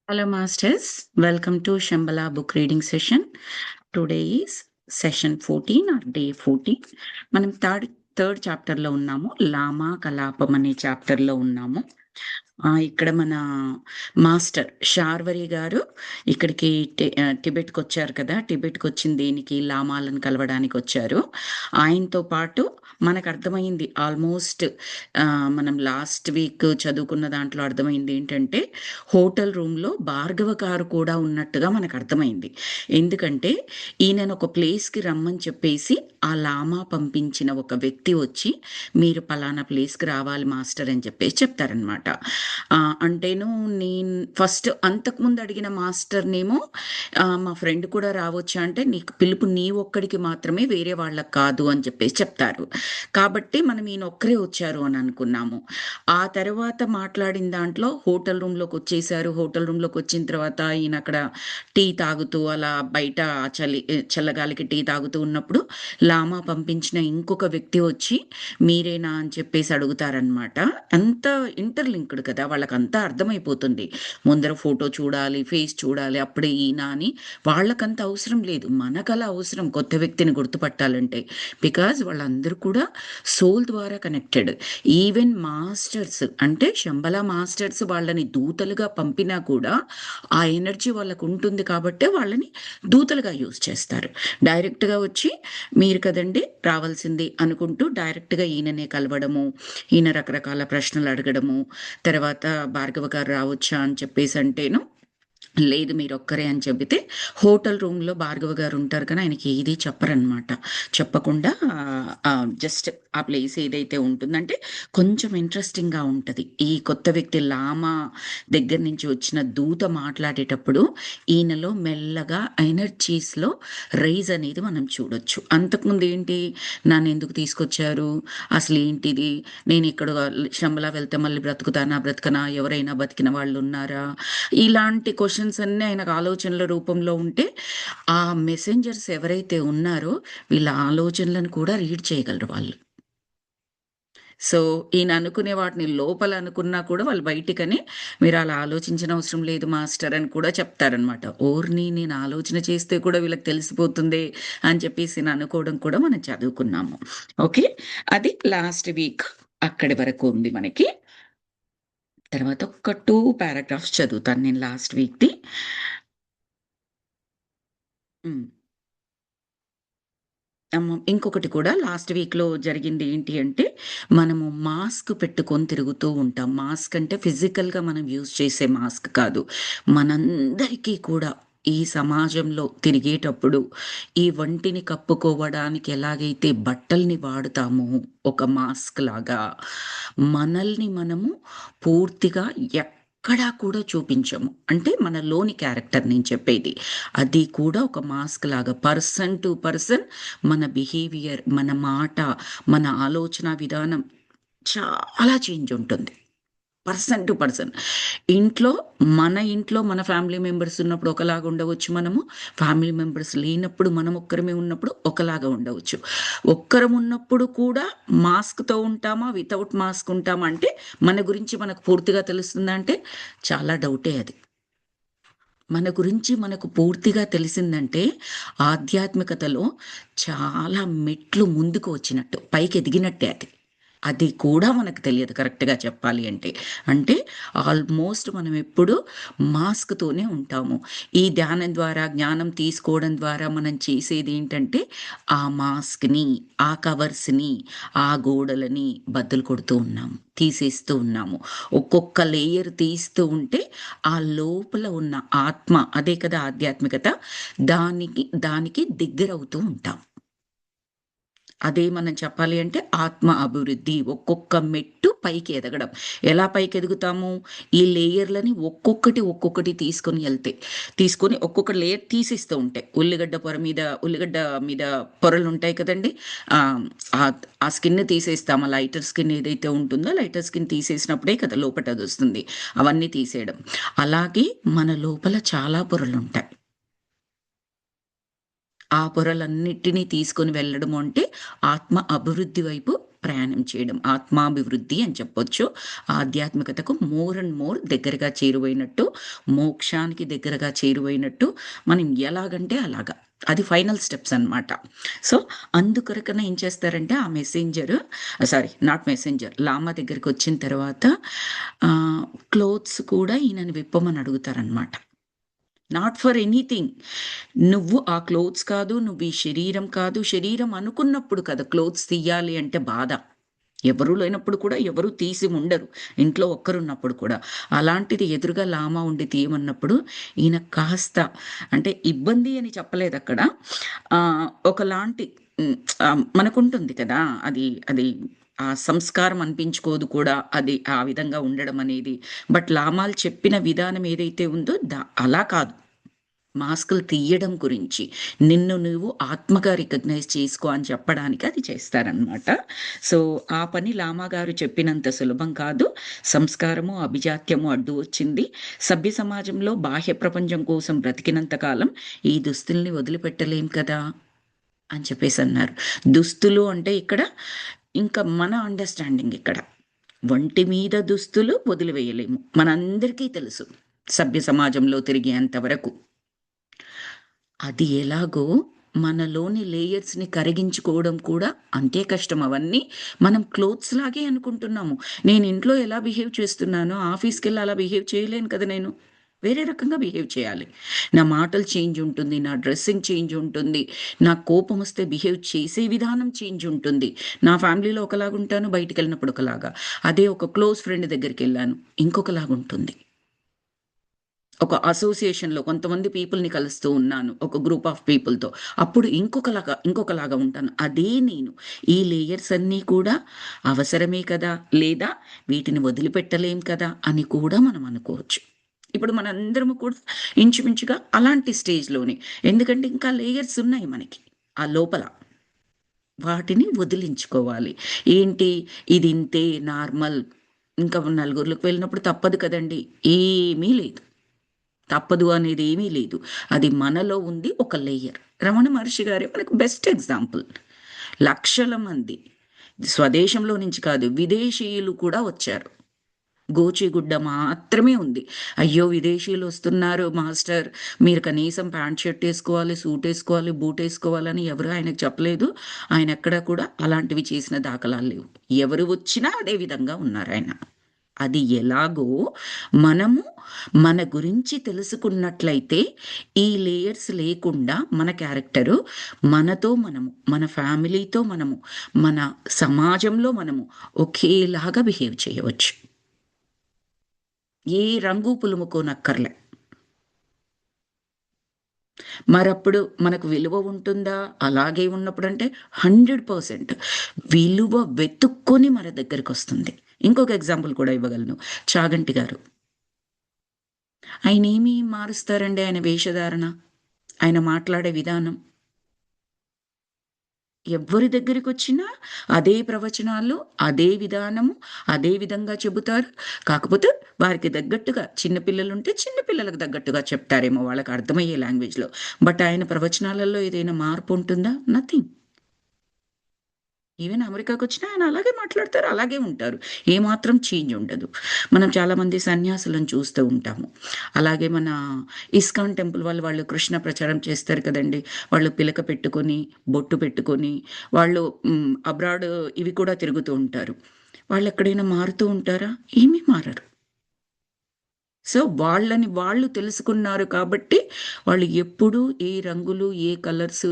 Hello, Masters. Welcome to Shambhala book reading session. Today is session 14 or day 14. మనం third చాప్టర్లో ఉన్నాము. లామా కలాపం అనే చాప్టర్లో ఉన్నాము. ఇక్కడ మన మాస్టర్ శార్వరి గారు ఇక్కడికి టిబెట్కి వచ్చారు కదా. టిబెట్కి వచ్చింది దేనికి? లామాలను కలవడానికి వచ్చారు. ఆయనతో పాటు మనకు అర్థమైంది ఆల్మోస్ట్ మనం లాస్ట్ వీక్ చదువుకున్న దాంట్లో అర్థమైంది ఏంటంటే హోటల్ రూమ్లో భార్గవ గారు కూడా ఉన్నట్టుగా మనకు అర్థమైంది. ఎందుకంటే ఈయనను ఒక ప్లేస్కి రమ్మని చెప్పేసి ఆ లామా పంపించిన ఒక వ్యక్తి వచ్చి మీరు పలానా ప్లేస్కి రావాలి మాస్టర్ అని చెప్పేసి చెప్తారనమాట. అంటేను నేను ఫస్ట్ అంతకుముందు అడిగిన మాస్టర్నేమో మా ఫ్రెండ్ కూడా రావచ్చా అంటే నీకు పిలుపు నీ ఒక్కడికి మాత్రమే, వేరే వాళ్ళకి కాదు అని చెప్పేసి చెప్తారు. కాబట్టి మనం ఈయన ఒక్కరే వచ్చారు అని అనుకున్నాము. ఆ తర్వాత మాట్లాడిన దాంట్లో హోటల్ రూమ్లోకి వచ్చేసారు. హోటల్ రూమ్లోకి వచ్చిన తర్వాత ఈయన అక్కడ టీ తాగుతూ అలా బయట చల్లగాలికి టీ తాగుతూ ఉన్నప్పుడు లామా పంపించిన ఇంకొక వ్యక్తి వచ్చి మీరేనా అని చెప్పేసి అడుగుతారనమాట. అంత ఇంటర్లింక్డ్ కదా, వాళ్ళకంతా అర్థమైపోతుంది. ముందర ఫోటో చూడాలి, ఫేస్ చూడాలి, అప్పుడే ఈయన అని. వాళ్ళకంత అవసరం లేదు, మనకలా అవసరం కొత్త వ్యక్తిని గుర్తుపట్టాలంటే. బికాజ్ వాళ్ళందరూ కూడా సోల్ ద్వారా కనెక్టెడ్. ఈవెన్ మాస్టర్స్ అంటే శంబలా మాస్టర్స్ వాళ్ళని దూతలుగా పంపినా కూడా ఆ ఎనర్జీ వాళ్ళకు ఉంటుంది కాబట్టే వాళ్ళని దూతలుగా యూజ్ చేస్తారు. డైరెక్ట్గా వచ్చి మీరు కదండి రావాల్సింది అనుకుంటూ డైరెక్ట్గా ఈయననే కలవడము, ఈయన రకరకాల ప్రశ్నలు అడగడము, తర్వాత భార్గవ గారు రావచ్చా అని చెప్పేసి అంటేను లేదు మీరు ఒక్కరే అని చెబితే హోటల్ రూమ్లో భార్గవ గారు ఉంటారు కానీ ఆయనకి ఏది చెప్పరనమాట. చెప్పకుండా జస్ట్ ఆ ప్లేస్ ఏదైతే ఉంటుందంటే కొంచెం ఇంట్రెస్టింగ్గా ఉంటుంది. ఈ కొత్త వ్యక్తి లామా దగ్గర నుంచి వచ్చిన దూత మాట్లాడేటప్పుడు ఈయనలో మెల్లగా ఎనర్జీస్లో రైజ్ అనేది మనం చూడొచ్చు. అంతకుముందు ఏంటి, నన్ను ఎందుకు తీసుకొచ్చారు, అసలు ఏంటిది, నేను ఇక్కడ శంబలా వెళ్తే మళ్ళీ బ్రతకనా, ఎవరైనా బతికిన వాళ్ళు ఉన్నారా, ఇలాంటి క్వశ్చన్స్ అన్నీ ఆయనకు ఆలోచనల రూపంలో ఉంటే ఆ మెసెంజర్స్ ఎవరైతే ఉన్నారో వీళ్ళ ఆలోచనలను కూడా రీడ్ చేయగలరు వాళ్ళు. సో ఈయన అనుకునే వాటిని లోపల అనుకున్నా కూడా వాళ్ళు బయటికని మీరు అలా ఆలోచించిన అవసరం లేదు మాస్టర్ అని కూడా చెప్తారనమాట. ఓర్ని నేను ఆలోచన చేస్తే కూడా వీళ్ళకి తెలిసిపోతుంది అని చెప్పేసి నేను అనుకోవడం కూడా మనం చదువుకున్నాము. ఓకే, అది లాస్ట్ వీక్ అక్కడి వరకు ఉంది మనకి. తర్వాత ఒక 2 పారాగ్రాఫ్స్ చదువుతాను నేను లాస్ట్ వీక్‌ది. హ్మ్. ఇంకొకటి కూడా లాస్ట్ వీక్‌లో జరిగింది ఏంటి అంటే, మనము మాస్క్ పెట్టుకొని తిరుగుతూ ఉంటాం. మాస్క్ అంటే ఫిజికల్‌గా మనం యూజ్ చేసే మాస్క్ కాదు. మనందరికీ కూడా ఈ సమాజంలో తిరిగేటప్పుడు ఈ ఒంటిని కప్పుకోవడానికి ఎలాగైతే బట్టల్ని వాడుతామో ఒక మాస్క్ లాగా, మనల్ని మనము పూర్తిగా ఎక్కడా కూడా చూపించము. అంటే మనలోని క్యారెక్టర్ నేను చెప్పేది. అది కూడా ఒక మాస్క్ లాగా పర్సన్ టు పర్సన్ మన బిహేవియర్, మన మాట, మన ఆలోచన విధానం చాలా చేంజ్ ఉంటుంది. Person to person. ఇంట్లో ఇంట్లో మన ఫ్యామిలీ మెంబర్స్ ఉన్నప్పుడు ఒకలాగా ఉండవచ్చు మనము. ఫ్యామిలీ మెంబర్స్ లేనప్పుడు మనం ఒక్కరమే ఉన్నప్పుడు ఒకలాగా ఉండవచ్చు. ఒక్కరం ఉన్నప్పుడు కూడా మాస్క్‌తో ఉంటామా? వితౌట్ మాస్క్ ఉంటామా? అంటే మన గురించి మనకు పూర్తిగా తెలుస్తుందా అంటే చాలా డౌటే అది. మన గురించి మనకు పూర్తిగా తెలిసిందంటే ఆధ్యాత్మికతలో చాలా మెట్లు ముందుకు వచ్చినట్టు, పైకి ఎదిగినట్టే అది. అది కూడా మనకు తెలియదు కరెక్ట్‌గా చెప్పాలి అంటే. అంటే ఆల్మోస్ట్ మనం ఎప్పుడు మాస్క్‌తోనే ఉంటాము. ఈ ధ్యానం ద్వారా, జ్ఞానం తీసుకోవడం ద్వారా మనం చేసేదేంటంటే ఆ మాస్క్‌ని, ఆ కవర్స్‌ని, ఆ గోడలని బద్దలు కొడుతూ ఉన్నాము. తీసేస్తూ ఉన్నాము. ఒక్కొక్క లేయర్ తీస్తూ ఉంటే ఆ లోపల ఉన్న ఆత్మ, అదే కదా ఆధ్యాత్మికత, దానికి దగ్గరవుతూ ఉంటాం. అదే మనం చెప్పాలి అంటే ఆత్మ అభివృద్ధి. ఒక్కొక్క మెట్టు పైకి ఎదగడం. ఎలా పైకి ఎదుగుతాము? ఈ లేయర్‌లని ఒక్కొక్కటి తీసుకొని ఒక్కొక్క లేయర్ తీసేస్తూ ఉంటే ఉల్లిగడ్డ మీద పొరలుంటాయి కదండీ! ఆహ్, ఆ స్కిన్ తీసేస్తాం. ఆ లైటర్ స్కిన్ ఏదైతే ఉంటుందో లైటర్ స్కిన్ తీసేసినప్పుడే కదా లోపటదొస్తుంది. అవన్నీ తీసేయడం. అలాగే మన లోపల చాలా పొరలుంటాయి. ఆ పొరలన్నిటిని తీసుకొని వెళ్ళడము అంటే ఆత్మ అభివృద్ధి వైపు ప్రయాణం చేయడం, ఆత్మాభివృద్ధి అని చెప్పొచ్చు. ఆధ్యాత్మికతకు మోర్ అండ్ మోర్ దగ్గరగా చేరువైనట్టు, మోక్షానికి దగ్గరగా చేరువైనట్టు మనం ఎలాగంటే అలాగా. అది ఫైనల్ స్టెప్స్ అనమాట. సో అందుకొరకన ఏం చేస్తారంటే ఆ మెసెంజర్, నాట్ మెసెంజర్, లామా దగ్గరికి వచ్చిన తర్వాత క్లోత్స్ కూడా ఈయనని విప్పమని అడుగుతారనమాట. Not for anything. నువ్వు ఆ క్లోత్స్ కాదు, నువ్వు ఈ శరీరం కాదు. శరీరం అనుకున్నప్పుడు కదా క్లోత్స్ తీయాలి అంటే బాధ. ఎవరు లేనప్పుడు కూడా ఎవరు తీసి ఉండరు, ఇంట్లో ఒక్కరున్నప్పుడు కూడా. అలాంటిది ఎదురుగా లామా ఉండి తీయమన్నప్పుడు ఈయన కాస్త, అంటే ఇబ్బంది అని చెప్పలేదు అక్కడ, ఒకలాంటి మనకుంటుంది కదా, అది అది ఆ సంస్కారం అనిపించుకోదు కూడా అది ఆ విధంగా ఉండడం అనేది. బట్ లామాలు చెప్పిన విధానం ఏదైతే ఉందో అలా కాదు, మాస్కులు తీయడం గురించి, నిన్ను నువ్వు ఆత్మగా రికగ్నైజ్ చేసుకో అని చెప్పడానికి అది చేస్తారనమాట. సో ఆ పని లామా గారు చెప్పినంత సులభం కాదు. సంస్కారము అభిజాత్యము అడ్డు వచ్చింది. సభ్య సమాజంలో బాహ్య ప్రపంచం కోసం బ్రతికినంత కాలం ఈ దుస్తుల్ని వదిలిపెట్టలేం కదా అని చెప్పేసి అన్నారు. దుస్తులు అంటే ఇక్కడ ఇంకా మన అండర్స్టాండింగ్, ఇక్కడ ఒంటి మీద దుస్తులు వదిలివేయలేము, మనందరికీ తెలుసు సభ్య సమాజంలో తిరిగేంత వరకు. అది ఎలాగో మనలోని లేయర్స్ని కరిగించుకోవడం కూడా అంతే కష్టం. అవన్నీ మనం క్లోత్స్ లాగే అనుకుంటున్నాము. నేను ఇంట్లో ఎలా బిహేవ్ చేస్తున్నానో ఆఫీస్కి వెళ్ళి అలా బిహేవ్ చేయలేను కదా, నేను వేరే రకంగా బిహేవ్ చేయాలి. నా మాటలు చేంజ్ ఉంటుంది, నా డ్రెస్సింగ్ చేంజ్ ఉంటుంది, నా కోపం వస్తే బిహేవ్ చేసే విధానం చేంజ్ ఉంటుంది. నా ఫ్యామిలీలో ఒకలాగా ఉంటాను, బయటికి వెళ్ళినప్పుడు ఒకలాగా. అదే ఒక క్లోజ్ ఫ్రెండ్ దగ్గరికి వెళ్ళాను, ఇంకొకలాగా ఉంటుంది. ఒక అసోసియేషన్లో కొంతమంది పీపుల్ని కలుస్తూ ఉన్నాను, ఒక గ్రూప్ ఆఫ్ పీపుల్తో, అప్పుడు ఇంకొకలాగా ఉంటాను. అదే నేను. ఈ లేయర్స్ అన్నీ కూడా అవసరమే కదా, లేదా వీటిని వదిలిపెట్టలేం కదా అని కూడా మనం అనుకోవచ్చు. ఇప్పుడు మనందరము కూడా ఇంచుమించుగా అలాంటి స్టేజ్లోనే, ఎందుకంటే ఇంకా లేయర్స్ ఉన్నాయి మనకి ఆ లోపల, వాటిని వదిలించుకోవాలి. ఏంటి ఇది ఇంతే నార్మల్, ఇంకా నలుగురిలోకి వెళ్ళినప్పుడు తప్పదు కదండి, ఏమీ లేదు. తప్పదు అనేది ఏమీ లేదు. అది మనలో ఉంది ఒక లేయర్. రమణ మహర్షి గారే మనకు బెస్ట్ ఎగ్జాంపుల్. లక్షల మంది స్వదేశంలో నుంచి కాదు, విదేశీయులు కూడా వచ్చారు. గోచిగుడ్డ మాత్రమే ఉంది. అయ్యో విదేశీయులు వస్తున్నారు మాస్టర్, మీరు కనీసం ప్యాంట్ షర్ట్ వేసుకోవాలి, సూట్ వేసుకోవాలి, బూట్ వేసుకోవాలని ఎవరు ఆయనకు చెప్పలేదు. ఆయన ఎక్కడ కూడా అలాంటివి చేసిన దాఖలాలు లేవు. ఎవరు వచ్చినా అదే విధంగా ఉన్నారు ఆయన. అది ఎలాగో మనము మన గురించి తెలుసుకున్నట్లయితే ఈ లేయర్స్ లేకుండా మన క్యారెక్టరు, మనతో మనము, మన ఫ్యామిలీతో మనము, మన సమాజంలో మనము ఒకేలాగా బిహేవ్ చేయవచ్చు. ఏ రంగు పులుముకోనక్కర్లే. మరప్పుడు మనకు విలువ ఉంటుందా? అలాగే ఉన్నప్పుడు అంటే 100% విలువ వెతుక్కొని మన దగ్గరికి వస్తుంది. ఇంకొక ఎగ్జాంపుల్ కూడా ఇవ్వగలను. చాగంటి గారు. ఆయన ఏమి మారుస్తారండి ఆయన వేషధారణ, ఆయన మాట్లాడే విధానం. ఎవ్వరి దగ్గరికొచ్చినా అదే ప్రవచనాలు, అదే విధానము, అదే విధంగా చెబుతారు. కాకపోతే వారికి తగ్గట్టుగా, చిన్నపిల్లలుంటే చిన్నపిల్లలకు తగ్గట్టుగా చెప్తారేమో వాళ్ళకి అర్థమయ్యే లాంగ్వేజ్‌లో. బట్ ఆయన ప్రవచనాలలో ఏదైనా మార్పు ఉంటుందా? నథింగ్. ఈవెన్ అమెరికాకొచ్చినా ఆయన అలాగే మాట్లాడతారు, అలాగే ఉంటారు. ఏమాత్రం చేంజ్ ఉండదు. మనం చాలామంది సన్యాసులను చూస్తూ ఉంటాము. అలాగే మన ఇస్కాన్ టెంపుల్ వాళ్ళు కృష్ణ ప్రచారం చేస్తారు కదండీ! వాళ్ళు పిలక పెట్టుకొని, బొట్టు పెట్టుకొని, వాళ్ళు అబ్రాడ్ ఇవి కూడా తిరుగుతూ ఉంటారు. వాళ్ళెక్కడైనా మారుతూ ఉంటారా? ఏమీ మారరు. సో వాళ్ళని వాళ్ళు తెలుసుకున్నారు కాబట్టి వాళ్ళు ఎప్పుడూ ఏ రంగులు, ఏ కలర్స్,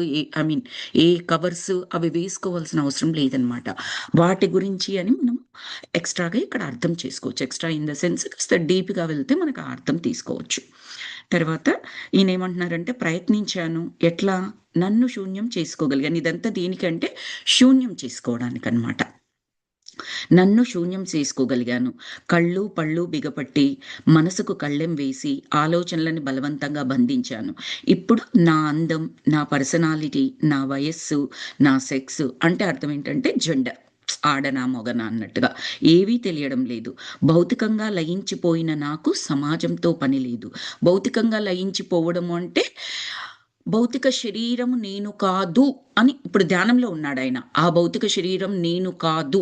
ఏ కవర్స్ అవి వేసుకోవాల్సిన అవసరం లేదనమాట. వాటి గురించి అని మనం ఎక్స్‌ట్రాగా ఇక్కడ అర్థం చేసుకోవచ్చు. ఎక్స్‌ట్రా ఇన్ ద సెన్స్ కాస్త డీప్‌గా వెళ్తే మనకు ఆ అర్థం తీసుకోవచ్చు. తర్వాత ఈయనేమంటున్నారంటే ప్రయత్నించాను. ఎట్లా? నన్ను శూన్యం చేసుకోగలిగాను. ఇదంతా దేనికంటే శూన్యం చేసుకోవడానికనమాట. నన్ను శూన్యం చేసుకోగలిగాను. కళ్ళు పళ్ళు బిగపట్టి, మనసుకు కళ్ళెం వేసి, ఆలోచనలని బలవంతంగా బంధించాను. ఇప్పుడు నా అందం, నా పర్సనాలిటీ, నా వయస్సు, నా సెక్స్ అంటే అర్థం ఏంటంటే జెండర్. ఆడనా మొగనా అన్నట్టుగా ఏవీ తెలియడం లేదు. భౌతికంగా లయించిపోయిన నాకు సమాజంతో పని లేదు. భౌతికంగా లయించిపోవడము అంటే భౌతిక శరీరం నేను కాదు అని ఇప్పుడు ధ్యానంలో ఉన్నాడు ఆయన. ఆ భౌతిక శరీరం నేను కాదు,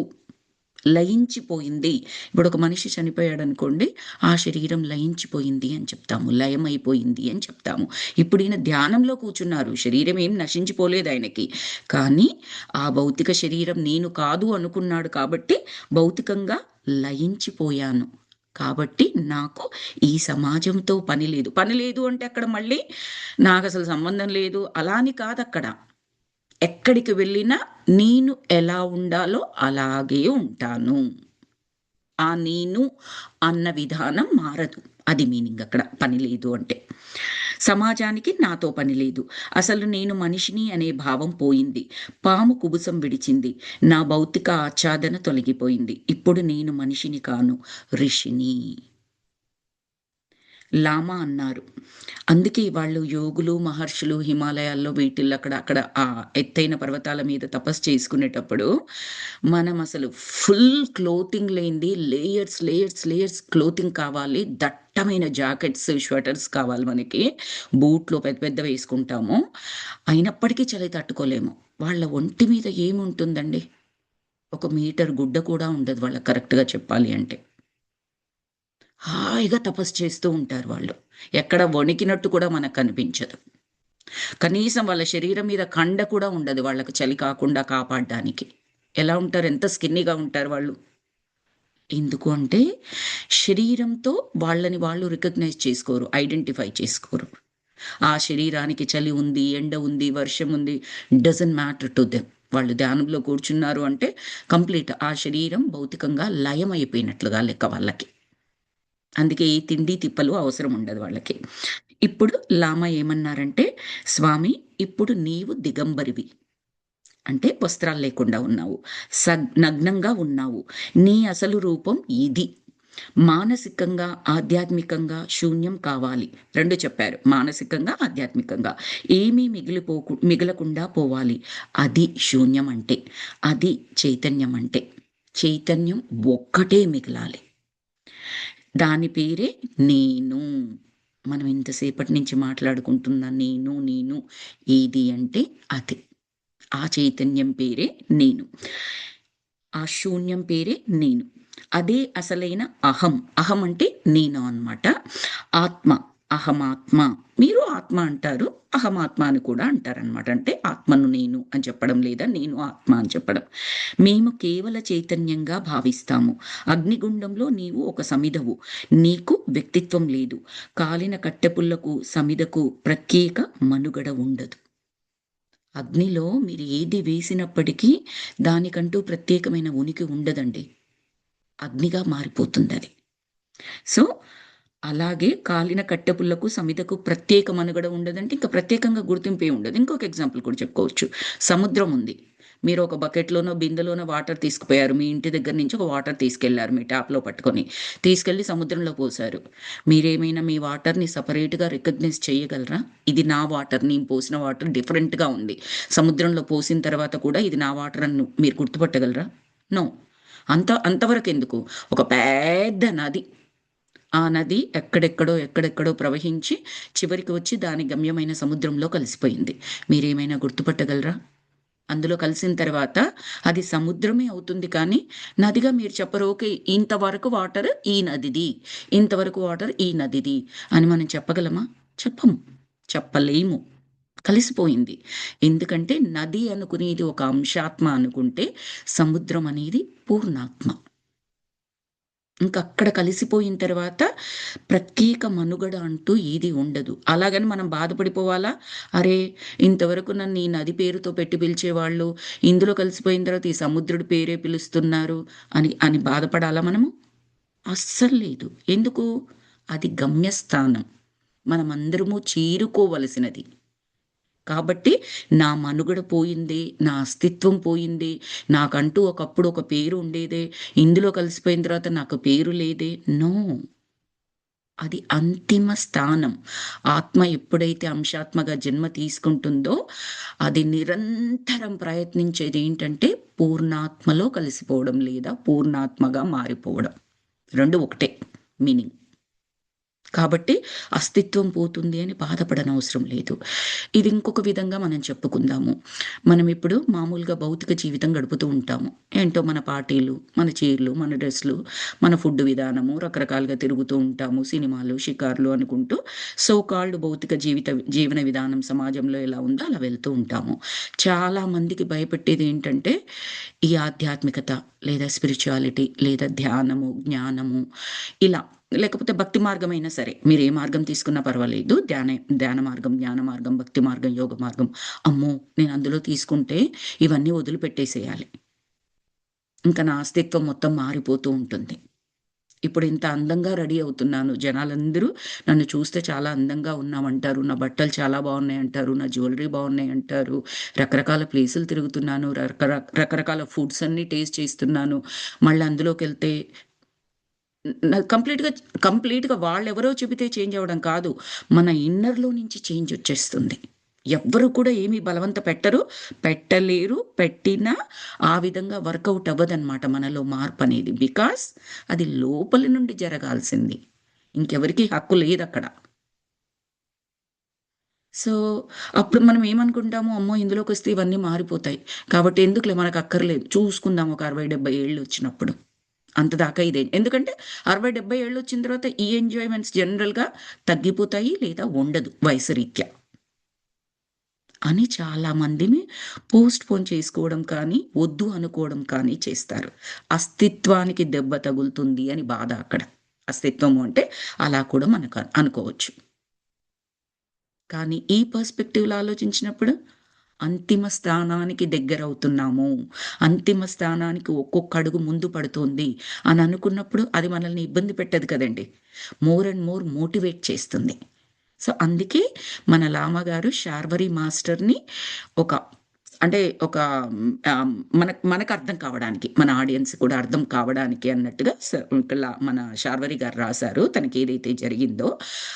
లయించిపోయింది. ఇప్పుడు ఒక మనిషి చనిపోయాడనుకోండి, ఆ శరీరం లయించిపోయింది అని చెప్తాము, లయమైపోయింది అని చెప్తాము. ఇప్పుడు ఈయన ధ్యానంలో కూర్చున్నారు, శరీరం ఏం నశించిపోలేదు ఆయనకి. కానీ ఆ భౌతిక శరీరం నేను కాదు అనుకున్నాడు కాబట్టి భౌతికంగా లయించిపోయాను. కాబట్టి నాకు ఈ సమాజంతో పని లేదు. పని లేదు అంటే అక్కడ మళ్ళీ నాకు అసలు సంబంధం లేదు అలా అని కాదక్కడ. ఎక్కడికి వెళ్ళినా నేను ఎలా ఉండాలో అలాగే ఉంటాను. ఆ నేను అన్న విధానం మారదు. అది మీనింగ్ అక్కడ పని లేదు అంటే. సమాజానికి నాతో పని లేదు. అసలు నేను మనిషిని అనే భావం పోయింది. పాము కుబుసం విడిచింది. నా భౌతిక ఆచ్ఛాదన తొలగిపోయింది. ఇప్పుడు నేను మనిషిని కాను, ఋషిని. లామా అన్నారు. అందుకే వాళ్ళు యోగులు, మహర్షులు హిమాలయాల్లో వీటిల్లో అక్కడ ఆ ఎత్తైన పర్వతాల మీద తపస్సు చేసుకునేటప్పుడు మనం అసలు ఫుల్ క్లోతింగ్ లేనిది లేయర్స్ లేయర్స్ లేయర్స్ క్లోతింగ్ కావాలి. దట్టమైన జాకెట్స్, స్వెటర్స్ కావాలి మనకి. బూట్లు పెద్ద పెద్ద వేసుకుంటాము. అయినప్పటికీ చలి తట్టుకోలేము. వాళ్ళ ఒంటి మీద ఏముంటుందండి? 1 మీటర్ గుడ్డ కూడా ఉండదు వాళ్ళకి కరెక్ట్‌గా చెప్పాలి అంటే. హాయిగా తపస్సు చేస్తూ ఉంటారు వాళ్ళు. ఎక్కడ వణికినట్టు కూడా మనకు కనిపించదు. కనీసం వాళ్ళ శరీరం మీద కండ కూడా ఉండదు వాళ్ళకి చలి కాకుండా కాపాడడానికి. ఎలా ఉంటారు? ఎంత స్కిన్నీగా ఉంటారు వాళ్ళు. ఎందుకు అంటే శరీరంతో వాళ్ళని వాళ్ళు రికగ్నైజ్ చేసుకోరు, ఐడెంటిఫై చేసుకోరు. ఆ శరీరానికి చలి ఉంది, ఎండ ఉంది, వర్షం ఉంది, డజంట్ మ్యాటర్ టు దెమ్. వాళ్ళు ధ్యానంలో కూర్చున్నారు అంటే కంప్లీట్ ఆ శరీరం భౌతికంగా లయమైపోయినట్లుగా లెక్క వాళ్ళకి. అందుకే ఈ తిండి తిప్పలు అవసరం ఉండదు వాళ్ళకి. ఇప్పుడు లామా ఏమన్నారంటే, స్వామి ఇప్పుడు నీవు దిగంబరివి. అంటే వస్త్రాలు లేకుండా ఉన్నావు. నగ్నంగా ఉన్నావు. నీ అసలు రూపం ఇది. మానసికంగా, ఆధ్యాత్మికంగా శూన్యం కావాలి. 2 చెప్పారు. మానసికంగా, ఆధ్యాత్మికంగా. ఏమీ మిగలకుండా పోవాలి. అది శూన్యం అంటే. అది చైతన్యం అంటే. చైతన్యం ఒక్కటే మిగలాలి. దాని పేరే నేను. మనం ఇంతసేపటి నుంచి మాట్లాడుకుంటున్న నేను నేను ఏది అంటే అది. ఆ చైతన్యం పేరే నేను. ఆ శూన్యం పేరే నేను. అదే అసలైన అహం. అహం అంటే నేను అన్నమాట. ఆత్మ, అహమాత్మ. మీరు ఆత్మ అంటారు, అహమాత్మ అని కూడా అంటారనమాట. అంటే ఆత్మను నేను అని చెప్పడం, లేదా నేను ఆత్మ అని చెప్పడం. మేము కేవల చైతన్యంగా భావిస్తాము. అగ్నిగుండంలో నీవు ఒక సమిధవు. నీకు వ్యక్తిత్వం లేదు. కాలిన కట్టెపుల్లకు, సమిధకు ప్రత్యేక మనుగడ ఉండదు. అగ్నిలో మీరు ఏది వేసినప్పటికీ దానికంటూ ప్రత్యేకమైన ఉనికి ఉండదండి. అగ్నిగా మారిపోతుందది. సో, అలాగే కాలిన కట్టెపుల్లకు, సమిధకు ప్రత్యేక మనుగడ ఉండదంటే ఇంక ప్రత్యేకంగా గుర్తింపే ఉండదు. ఇంకొక ఎగ్జాంపుల్ కూడా చెప్పుకోవచ్చు. సముద్రం ఉంది. మీరు ఒక బకెట్‌లోనో, బిందెలోనో వాటర్ తీసుకుపోయారు. మీ ఇంటి దగ్గర నుంచి ఒక వాటర్ తీసుకెళ్లారు మీ ట్యాప్‌లో పట్టుకొని. తీసుకెళ్ళి సముద్రంలో పోశారు. మీరేమైనా మీ వాటర్‌ని సెపరేట్‌గా రికగ్నైజ్ చేయగలరా? ఇది నా వాటర్, నేను పోసిన వాటర్ డిఫరెంట్‌గా ఉంది. సముద్రంలో పోసిన తర్వాత కూడా ఇది నా వాటర్ అని మీరు గుర్తుపట్టగలరా? నో. అంతవరకెందుకు? ఒక పెద్ద నది. ఆ నది ఎక్కడెక్కడో ప్రవహించి చివరికి వచ్చి దాని గమ్యమైన సముద్రంలో కలిసిపోయింది. మీరేమైనా గుర్తుపట్టగలరా? అందులో కలిసిన తర్వాత అది సముద్రమే అవుతుంది కానీ నదిగా మీరు చెప్పరు. ఓకే, ఇంతవరకు వాటర్ ఈ నదిది, ఇంతవరకు వాటర్ ఈ నదిది అని మనం చెప్పగలమా? చెప్పము. చెప్పలేము. కలిసిపోయింది. ఎందుకంటే నది అనుకునేది ఒక అంశాత్మ అనుకుంటే సముద్రం అనేది పూర్ణాత్మ. ఇంకక్కడ కలిసిపోయిన తర్వాత ప్రత్యేక మనుగడ అంటూ ఏది ఉండదు. అలాగని మనం బాధపడిపోవాలా? అరే! ఇంతవరకు నన్ను ఈ నది పేరుతో పెట్టి పిలిచేవాళ్ళు, ఇందులో కలిసిపోయిన తర్వాత ఈ సముద్రుడి పేరే పిలుస్తున్నారు అని బాధపడాలా మనము? అస్సలు లేదు. ఎందుకు? అది గమ్యస్థానం. మనమందరము చేరుకోవలసినది. కాబట్టి నా మనుగడ పోయింది, నా అస్తిత్వం పోయింది, నాకంటూ ఒకప్పుడు ఒక పేరు ఉండేదే, ఇందులో కలిసిపోయిన తర్వాత నాకు పేరు లేదే. నో. అది అంతిమ స్థానం. ఆత్మ ఎప్పుడైతే అంశాత్మగా జన్మ తీసుకుంటుందో అది నిరంతరం ప్రయత్నించేది ఏంటంటే పూర్ణాత్మలో కలిసిపోవడం లేదా పూర్ణాత్మగా మారిపోవడం. 2 ఒకటే మీనింగ్. కాబట్టి అస్తిత్వం పోతుంది అని బాధపడనవసరం లేదు. ఇది ఇంకొక విధంగా మనం చెప్పుకుందాము. మనం ఇప్పుడు మామూలుగా భౌతిక జీవితం గడుపుతూ ఉంటాము. ఏంటో మన పార్టీలు, మన చీరలు, మన డ్రెస్‌లు, మన ఫుడ్ విధానము, రకరకాలుగా తిరుగుతూ ఉంటాము. సినిమాలు, షికార్లు అనుకుంటూ సో కాల్డ్ భౌతిక జీవన విధానం సమాజంలో ఎలా ఉందో అలా వెళ్తూ ఉంటాము. చాలా మందికి భయపెట్టేది ఏంటంటే ఈ ఆధ్యాత్మికత లేదా స్పిరిచువాలిటీ లేదా ధ్యానము, జ్ఞానము ఇలా లేకపోతే భక్తి మార్గమైనా సరే. మీరు ఏ మార్గం తీసుకున్నా పర్వాలేదు. ధ్యాన మార్గం, జ్ఞాన మార్గం, భక్తి మార్గం, యోగ మార్గం. అమ్మో! నేను అందులో తీసుకుంటే ఇవన్నీ వదిలిపెట్టేసేయాలి. ఇంకా నా అస్తిత్వం మొత్తం మారిపోతూ ఉంటుంది. ఇప్పుడు ఇంత అందంగా రెడీ అవుతున్నాను. జనాలందరూ నన్ను చూస్తే చాలా అందంగా ఉన్నావంటారు. నా బట్టలు చాలా బాగున్నాయంటారు. నా జ్యువెలరీ బాగున్నాయంటారు. రకరకాల ప్లేసులు తిరుగుతున్నాను. రకరకాల ఫుడ్స్ అన్నీ టేస్ట్ చేస్తున్నాను. మళ్ళీ అందులోకెళ్తే కంప్లీట్‌గా వాళ్ళెవరో చెబితే చేంజ్ అవ్వడం కాదు. మన ఇన్నర్‌లో నుంచి చేంజ్ వచ్చేస్తుంది. ఎవ్వరు కూడా ఏమి బలవంత పెట్టరు, పెట్టలేరు. పెట్టినా ఆ విధంగా వర్కౌట్ అవ్వదనమాట మనలో మార్పనేది. బికాస్ అది లోపలి నుండి జరగాల్సింది. ఇంకెవరికీ హక్కు లేదక్కడ. సో, అప్పుడు మనం ఏమనుకుంటాము, అమ్మో! ఇందులోకొస్తే ఇవన్నీ మారిపోతాయి. కాబట్టి ఎందుకులే మనకక్కర్లేదు. చూసుకుందాం ఒక 60, 70 ఏళ్ళొచ్చినప్పుడు. అంతదాకా ఇదే. ఎందుకంటే 60, 70 ఏళ్ళొచ్చిన తర్వాత ఈ ఎంజాయ్‌మెంట్స్ జనరల్‌గా తగ్గిపోతాయి లేదా ఉండదు వయసు రీత్యా. అని చాలా మందిని పోస్ట్‌పోన్ చేసుకోవడం కానీ, వద్దు అనుకోవడం కానీ చేస్తారు. అస్తిత్వానికి దెబ్బ తగులుతుంది అని బాధ అక్కడ. అస్తిత్వము అంటే అలా కూడా మనకు అనుకోవచ్చు. కానీ ఈ పర్స్పెక్టివ్‌లో ఆలోచించినప్పుడు అంతిమ స్థానానికి దగ్గరవుతున్నాము. అంతిమ స్థానానికి ఒక్కొక్క అడుగు ముందు పడుతోంది అని అనుకున్నప్పుడు అది మనల్ని ఇబ్బంది పెట్టదు కదండీ. మోర్ అండ్ మోర్ మోటివేట్ చేస్తుంది. సో, అందుకే మన లామ గారు శార్వరి మాస్టర్‌ని ఒక అంటే ఒక మనకర్థం కావడానికి, మన ఆడియన్స్ కూడా అర్థం కావడానికి అన్నట్టుగా మన శార్వరి గారు రాసారు. తనకేదైతే జరిగిందో,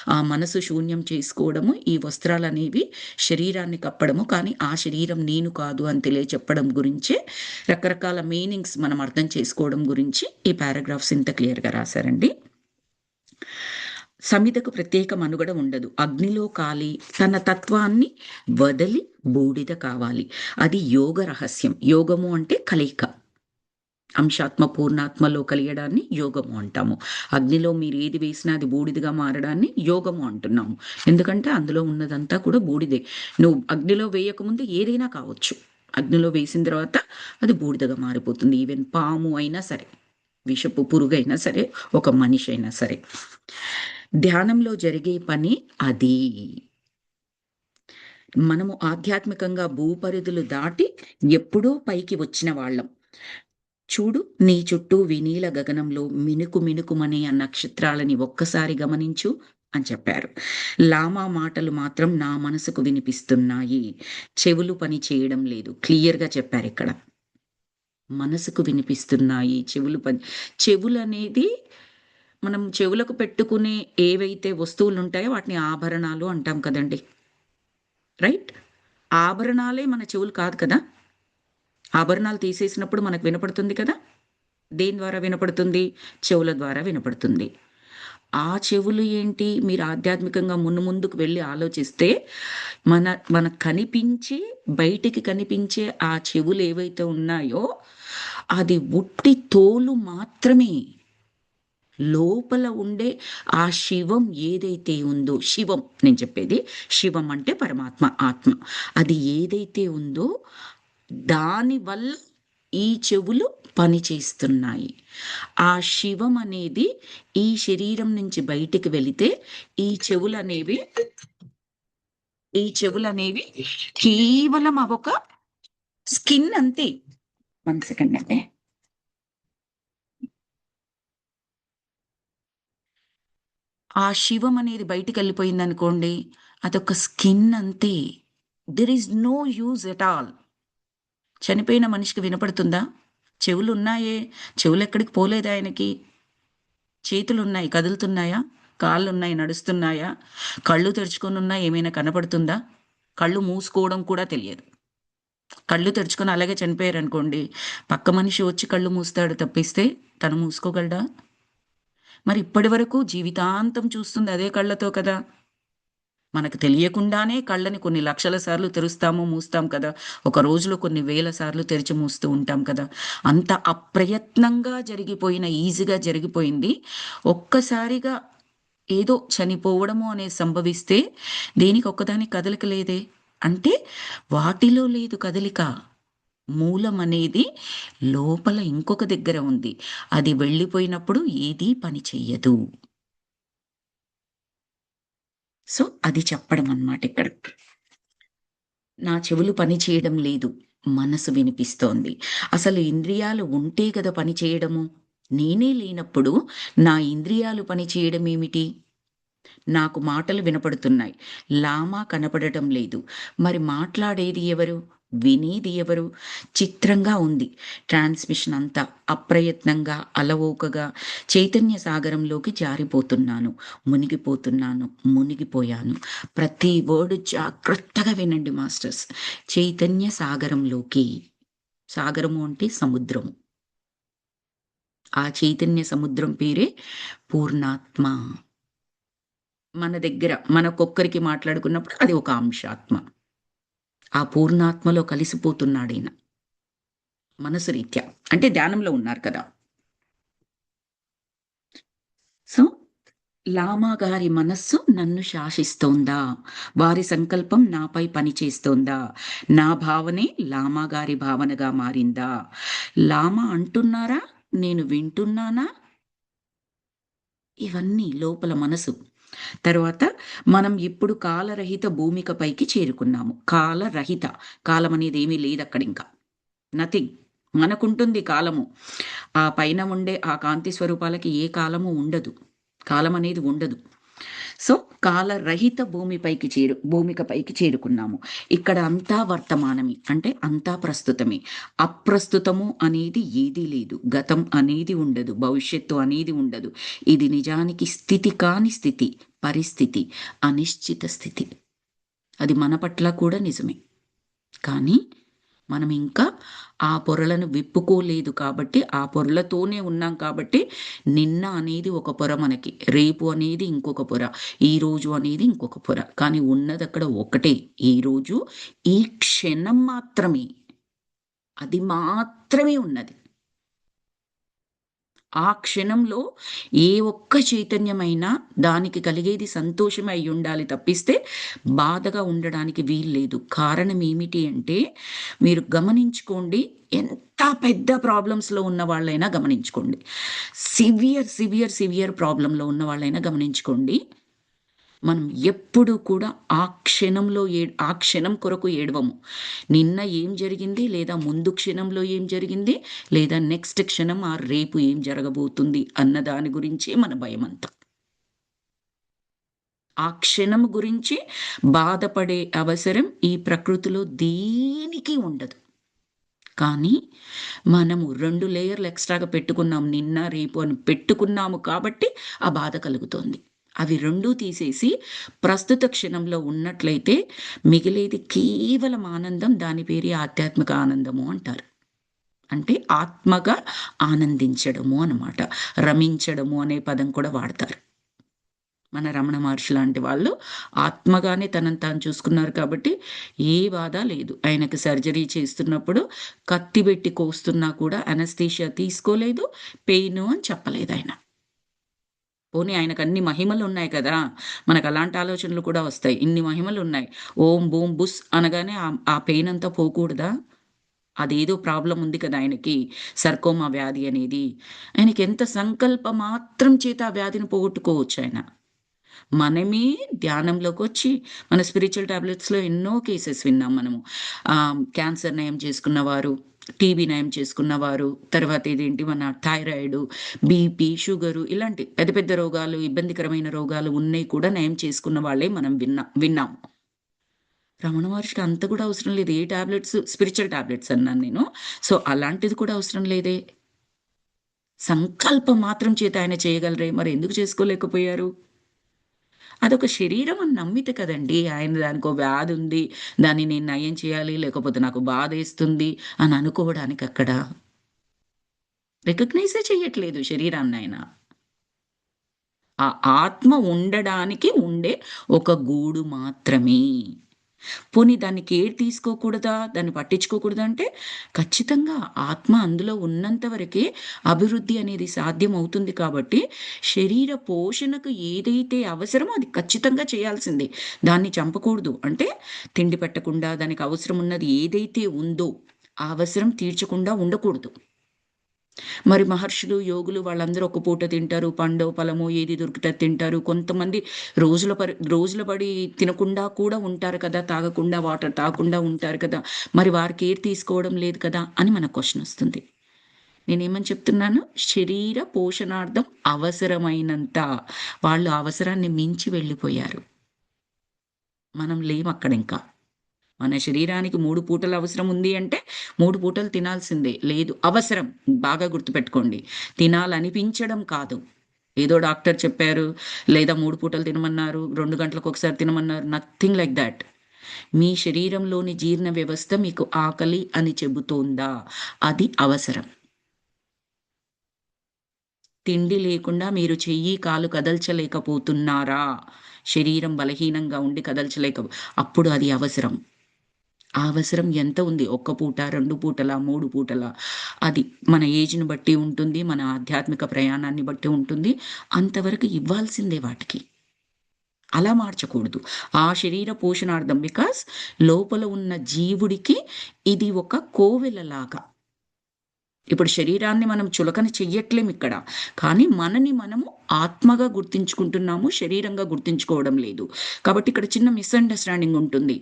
ఆ మనసు శూన్యం చేసుకోవడము, ఈ వస్త్రాలనేవి శరీరాన్ని కప్పడము, కానీ ఆ శరీరం నేను కాదు అని తెలియచెప్పడం గురించే రకరకాల మీనింగ్స్ మనం అర్థం చేసుకోవడం గురించి ఈ పారాగ్రాఫ్స్ ఇంత క్లియర్‌గా రాసారండి. సమిధకు ప్రత్యేక మనుగడ ఉండదు. అగ్నిలో కాలి తన తత్వాన్ని వదలి బూడిద కావాలి. అది యోగ రహస్యం. యోగము అంటే కలయిక. అంశాత్మ, పూర్ణాత్మలో కలియడాన్ని యోగము అంటాము. అగ్నిలో మీరు ఏది వేసినా అది బూడిదగా మారడాన్ని యోగము అంటున్నాము. ఎందుకంటే అందులో ఉన్నదంతా కూడా బూడిదే. నువ్వు అగ్నిలో వేయకముందు ఏదైనా కావచ్చు. అగ్నిలో వేసిన తర్వాత అది బూడిదగా మారిపోతుంది. ఈవెన్ పాము అయినా సరే, విషపు పురుగైనా సరే, ఒక మనిషి అయినా సరే. ధ్యానంలో జరిగే పని అది. మనము ఆధ్యాత్మికంగా భూపరిధులు దాటి ఎప్పుడో పైకి వచ్చిన వాళ్ళం. చూడు నీ చుట్టూ వినీల గగనంలో మినుకు మినుకుమనే ఆ నక్షత్రాలని ఒక్కసారి గమనించు అని చెప్పారు. లామా మాటలు మాత్రం నా మనసుకు వినిపిస్తున్నాయి. చెవులు పని చేయడం లేదు. క్లియర్‌గా చెప్పారిక్కడ. మనసుకు వినిపిస్తున్నాయి. చెవులనేది మనం చెవులకు పెట్టుకునే ఏవైతే వస్తువులుంటాయో వాటిని ఆభరణాలు అంటాం కదండీ! రైట్? ఆభరణాలే మన చెవులు కాదు కదా! ఆభరణాలు తీసేసినప్పుడు మనకు వినపడుతుంది కదా! దేని ద్వారా వినపడుతుంది? చెవుల ద్వారా వినపడుతుంది. ఆ చెవులు ఏంటి? మీరు ఆధ్యాత్మికంగా ముందుకు వెళ్లి ఆలోచిస్తే మన మనకు కనిపించే, బయటికి కనిపించే ఆ చెవులేవైతే ఉన్నాయో అది ఉట్టి తోలు మాత్రమే. లోపల ఉండే ఆ శివం ఏదైతే ఉందో, శివం నేను చెప్పేది, శివం అంటే పరమాత్మ, ఆత్మ. అది ఏదైతే ఉందో దానివల్ల ఈ చెవులు పనిచేస్తున్నాయి. ఆ శివం అనేది ఈ శరీరం నుంచి బయటికి వెళితే ఈ చెవులనేవి కేవలం అవొక స్కిన్ అంతే. 1 సెకండ్ అండి. ఆ శివం అనేది బయటికెళ్ళిపోయిందనుకోండి, అదొక స్కిన్ అంతే. There is no use at all. చనిపోయిన మనిషికి వినపడుతుందా? చెవులున్నాయే, చెవులెక్కడికి పోలేదాయనకి. చేతులున్నాయి, కదులుతున్నాయా? కాళ్ళున్నాయి, నడుస్తున్నాయా? కళ్ళు తెరుచుకొనున్నా ఏమైనా కనపడుతుందా? కళ్ళు మూసుకోవడం కూడా తెలియదు. కళ్ళు తెరుచుకొని అలాగే చనిపోయారనుకోండి, పక్క మనిషి వచ్చి కళ్ళు మూస్తాడు తప్పిస్తే తను మూసుకోగలడా? మరి ఇప్పటి వరకు జీవితాంతం చూస్తుంది అదే కళ్ళతో కదా! మనకు తెలియకుండానే కళ్ళని కొన్ని లక్షల సార్లు తెరుస్తాము, మూస్తాం కదా! ఒక రోజులో కొన్ని వేల సార్లు తెరిచి మూస్తూ ఉంటాం కదా! అంత అప్రయత్నంగా జరిగిపోయిన, ఈజీగా జరిగిపోయింది. ఒక్కసారిగా ఏదో చనిపోవడము అనేది సంభవిస్తే దేనికి ఒక్కదానికి కదలిక లేదే. అంటే వాటిలో లేదు కదలిక. మూలం అనేది లోపల ఇంకొక దగ్గర ఉంది. అది వెళ్ళిపోయినప్పుడు ఏదీ పని చెయ్యదు. సో, అది చెప్పడం అన్నమాట ఇక్కడ. నా చెవులు పని చేయడం లేదు. మనసు వినిపిస్తోంది. అసలు ఇంద్రియాలు ఉంటే గదా పని చేయడము. నేనే లేనప్పుడు నా ఇంద్రియాలు పని చేయడమేమిటి? నాకు మాటలు వినపడుతున్నాయి. లామా కనపడటం లేదు. మరి మాట్లాడేది ఎవరు? వినేది ఎవరు? చిత్రంగా ఉంది. ట్రాన్స్‌మిషన్ అంతా అప్రయత్నంగా, అలవోకగా చైతన్య సాగరంలోకి జారిపోతున్నాను. మునిగిపోతున్నాను. మునిగిపోయాను. ప్రతి వర్డ్ జాగ్రత్తగా వినండి మాస్టర్స్. చైతన్య సాగరంలోకి. సాగరము అంటే సముద్రము. ఆ చైతన్య సముద్రం పేరే పూర్ణాత్మ. మన దగ్గర మనకొక్కరికి మాట్లాడుకున్నప్పుడు అది ఒక అంశాత్మ. ఆ పూర్ణాత్మలో కలిసిపోతున్నాడాయన. మనసు రీత్యా. అంటే ధ్యానంలో ఉన్నారు కదా! సో, లామా గారి మనస్సు నన్ను శాసిస్తోందా? వారి సంకల్పం నాపై పనిచేస్తోందా? నా భావనే లామా గారి భావనగా మారిందా? లామా అంటున్నారా? నేను వింటున్నానా? ఇవన్నీ లోపల మనసు. తర్వాత మనం ఇప్పుడు కాలరహిత భూమికపైకి చేరుకున్నాము. కాలరహిత. కాలమనేదేమీ లేదక్కడింక. నథింగ్. మనకుంటుంది కాలము. ఆ పైన ఉండే ఆ కాంతి స్వరూపాలకి ఏ కాలము ఉండదు. కాలమనేది ఉండదు. సో, కాలరహిత భూమికపైకి చేరుకున్నాము. ఇక్కడ అంతా వర్తమానమే. అంటే అంతా ప్రస్తుతమే. అప్రస్తుతము అనేది ఏదీ లేదు. గతం అనేది ఉండదు. భవిష్యత్తు అనేది ఉండదు. ఇది నిజానికి స్థితి కాని స్థితి. పరిస్థితి. అనిశ్చిత స్థితి. అది మన పట్ల కూడా నిజమే. కానీ మనం ఇంకా ఆ పొరలను విప్పుకోలేదు కాబట్టి, ఆ పొరలతోనే ఉన్నాం కాబట్టి, నిన్న అనేది ఒక పొర మనకి. రేపు అనేది ఇంకొక పొర. ఈరోజు అనేది ఇంకొక పొర. కానీ ఉన్నదక్కడ ఒకటే. ఈరోజు, ఈ క్షణం మాత్రమే. అది మాత్రమే ఉన్నది. ఆ క్షణంలో ఏ ఒక్క చైతన్యమైనా దానికి కలిగేది సంతోషమే అయ్యుండాలి తప్పిస్తే, బాధగా ఉండడానికి వీల్లేదు. కారణం ఏమిటి అంటే, మీరు గమనించుకోండి ఎంత పెద్ద ప్రాబ్లమ్స్‌లో ఉన్న వాళ్ళైనా గమనించుకోండి. సివియర్ ప్రాబ్లమ్‌లో ఉన్న వాళ్ళైనా గమనించుకోండి. మనం ఎప్పుడూ కూడా ఆ క్షణం కొరకు ఏడవము. నిన్న ఏం జరిగింది? లేదా ముందు క్షణంలో ఏం జరిగింది? లేదా నెక్స్ట్ క్షణం రేపు ఏం జరగబోతుంది? అన్న దాని గురించే మన భయమంతా. ఆ క్షణం గురించి బాధపడే అవసరం ఈ ప్రకృతిలో దేనికి ఉండదు. కానీ మనము 2 లేయర్‌లు ఎక్స్‌ట్రాగా పెట్టుకున్నాం. నిన్న, రేపు అని పెట్టుకున్నాము కాబట్టి ఆ బాధ కలుగుతోంది. అవి 2 తీసేసి ప్రస్తుత క్షణంలో ఉన్నట్లయితే మిగిలేది కేవలం ఆనందం. దాని పేరే ఆధ్యాత్మిక ఆనందము అంటారు. అంటే ఆత్మగా ఆనందించడము అనమాట. రమించడము అనే పదం కూడా వాడతారు. మన రమణ మహర్షి లాంటి వాళ్ళు ఆత్మగానే తనని తాను చూసుకున్నారు కాబట్టి ఏ బాధ లేదు. ఆయనకి సర్జరీ చేస్తున్నప్పుడు కత్తి పెట్టి కోస్తున్నా కూడా అనస్థీషియా తీసుకోలేదు. పెయిను అని చెప్పలేదాయన. పోనీ ఆయనకన్ని మహిమలున్నాయి కదా! మనకలాంటి ఆలోచనలు కూడా వస్తాయి. ఇన్ని మహిమలున్నాయి. ఓం, బూమ్, బుస్ అనగానే ఆ పెయినంతా పోకూడదా? అదేదో ప్రాబ్లమ్ ఉంది కదా ఆయనకి. సర్కోమా వ్యాధి అనేది. ఆయనకెంత సంకల్ప మాత్రం చేత ఆ వ్యాధిని పోగొట్టుకోవచ్చాయన. మనమే ధ్యానంలోకొచ్చి మన స్పిరిచ్యువల్ టాబ్లెట్స్‌లో ఎన్నో కేసెస్ విన్నాం మనము. క్యాన్సర్ నయం చేసుకున్నవారు, టీబీ నయం చేసుకున్నవారు, తర్వాత ఇదేంటి మన థైరాయిడు, బీపీ, షుగరు ఇలాంటి పెద్ద పెద్ద రోగాలు, ఇబ్బందికరమైన రోగాలు ఉన్నయి కూడా నయం చేసుకున్న వాళ్ళే మనం విన్నాం. రమణ మహర్షికి అంత కూడా అవసరం లేదు. ఏ టాబ్లెట్స్ స్పిరిచ్యువల్ టాబ్లెట్స్ అన్నాను నేను. సో, అలాంటిది కూడా అవసరం లేదే. సంకల్పం మాత్రం చేత ఆయన చేయగలరే! మరెందుకు చేసుకోలేకపోయారు? అదొక శరీరం అని నమ్మితే కదండీ! ఆయన దానికో వ్యాధుంది. దాన్ని నేను నయం చేయాలి, లేకపోతే నాకు బాధేస్తుంది అని అనుకోవడానికక్కడ. రికగ్నైజే చెయ్యట్లేదు శరీరాన్నాయన. ఆ ఆత్మ ఉండడానికి ఉండే ఒక గూడు మాత్రమే. పోనీ దాన్ని కేర్ తీసుకోకూడదా? దాన్ని పట్టించుకోకూడదా అంటే, ఖచ్చితంగా ఆత్మ అందులో ఉన్నంత వరకే అభివృద్ధి అనేది సాధ్యమవుతుంది కాబట్టి, శరీర పోషణకు ఏదైతే అవసరమో అది ఖచ్చితంగా చేయాల్సిందే. దాన్ని చంపకూడదు. అంటే తిండి పెట్టకుండా దానికి అవసరం ఉన్నది ఏదైతే ఉందో, ఆ అవసరం తీర్చకుండా ఉండకూడదు. మరి మహర్షులు, యోగులు వాళ్ళందరూ ఒక పూట తింటారు. పండో, ఫలమో ఏది దొరికితే అది తింటారు. కొంతమంది రోజుల బడి తినకుండా కూడా ఉంటారు కదా! తాగకుండా, వాటర్ తాగకుండా ఉంటారు కదా! మరి వారు కేర్ తీసుకోవడం లేదు కదా! అని మనకు క్వెషనొస్తుంది. నేనేమని చెప్తున్నాను? శరీర పోషణార్థం అవసరమైనంత. వాళ్ళు అవసరాన్ని మించి వెళ్ళిపోయారు. మనం లేమక్కడింకా. మన శరీరానికి 3 పూటల అవసరం ఉంది అంటే 3 పూటలు తినాల్సిందే. లేదు అవసరం. బాగా గుర్తుపెట్టుకోండి. తినాలనిపించడం కాదు. ఏదో డాక్టర్ చెప్పారు, లేదా 3 పూటలు తినమన్నారు, 2 గంటలకొకసారి తినమన్నారు. Nothing like that. మీ శరీరంలోని జీర్ణ వ్యవస్థ మీకు ఆకలి అని చెబుతోందా? అది అవసరం. తిండి లేకుండా మీరు చెయ్యి, కాలు కదల్చలేకపోతున్నారా? శరీరం బలహీనంగా ఉండి అప్పుడు అది అవసరం. ఆ అవసరం ఎంత ఉంది? ఒక్క పూట, 2 పూటలా, 3 పూటలా? అది మన ఏజ్‌ని బట్టి ఉంటుంది. మన ఆధ్యాత్మిక ప్రయాణాన్ని బట్టి ఉంటుంది. అంతవరకు ఇవ్వాల్సిందే వాటికి. అలా మార్చకూడదు. ఆ శరీర పోషణార్థం బికాజ్ లోపల ఉన్న జీవుడికి ఇది ఒక కోవెలలాగా. ఇప్పుడు శరీరాన్ని మనం చులకన చెయ్యట్లేమిక్కడ. కానీ మనని మనము ఆత్మగా గుర్తించుకుంటున్నాము. శరీరంగా గుర్తించుకోవడం లేదు. కాబట్టి ఇక్కడ చిన్న మిస్‌అండర్‌స్టాండింగ్ ఉంటుంది.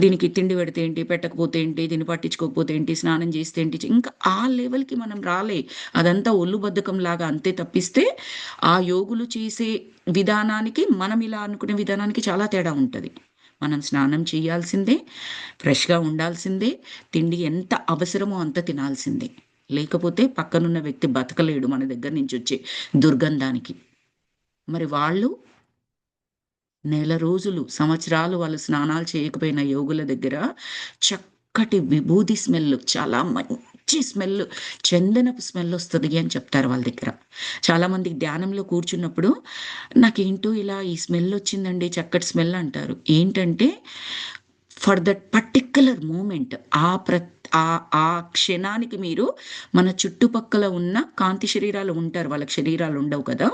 దీనికి తిండి పెడితే ఏంటి? పెట్టకపోతే ఏంటి? దీన్ని పట్టించుకోకపోతే ఏంటి? స్నానం చేస్తే ఏంటి? ఇంకా ఆ లెవెల్‌కి మనం రాలే. అదంతా ఒల్లు బద్ధకంలాగా అంతే తప్పిస్తే, ఆ యోగులు చేసే విధానానికి, మనం ఇలా అనుకునే విధానానికి చాలా తేడా ఉంటది. మనం స్నానం చేయాల్సిందే, ఫ్రెష్‌గా ఉండాల్సిందే, తిండి ఎంత అవసరమో అంత తినాల్సిందే. లేకపోతే పక్కనున్న వ్యక్తి బతకలేడు మన దగ్గర నుంచొచ్చే దుర్గంధానికి. మరి వాళ్ళు నెల రోజులు, సంవత్సరాలు వాళ్ళు స్నానాలు చేయకపోయిన యోగుల దగ్గర చక్కటి విభూది స్మెల్ చాలా మంచి స్మెల్, చందనపు స్మెల్లొస్తది అని చెప్తారు వాళ్ళ దగ్గర. చాలామందికి ధ్యానంలో కూర్చున్నప్పుడు నాకేంటో ఇలా ఈ స్మెల్లొచ్చిందండి చక్కటి స్మెల్ అంటారు. ఏంటంటే ఫర్ దట్ పర్టిక్యులర్ మూమెంట్ ఆ క్షణానికి మీరు మన చుట్టుపక్కల ఉన్న కాంతి శరీరాలు ఉంటారు. వాళ్ళకి శరీరాలు ఉండవు కదా!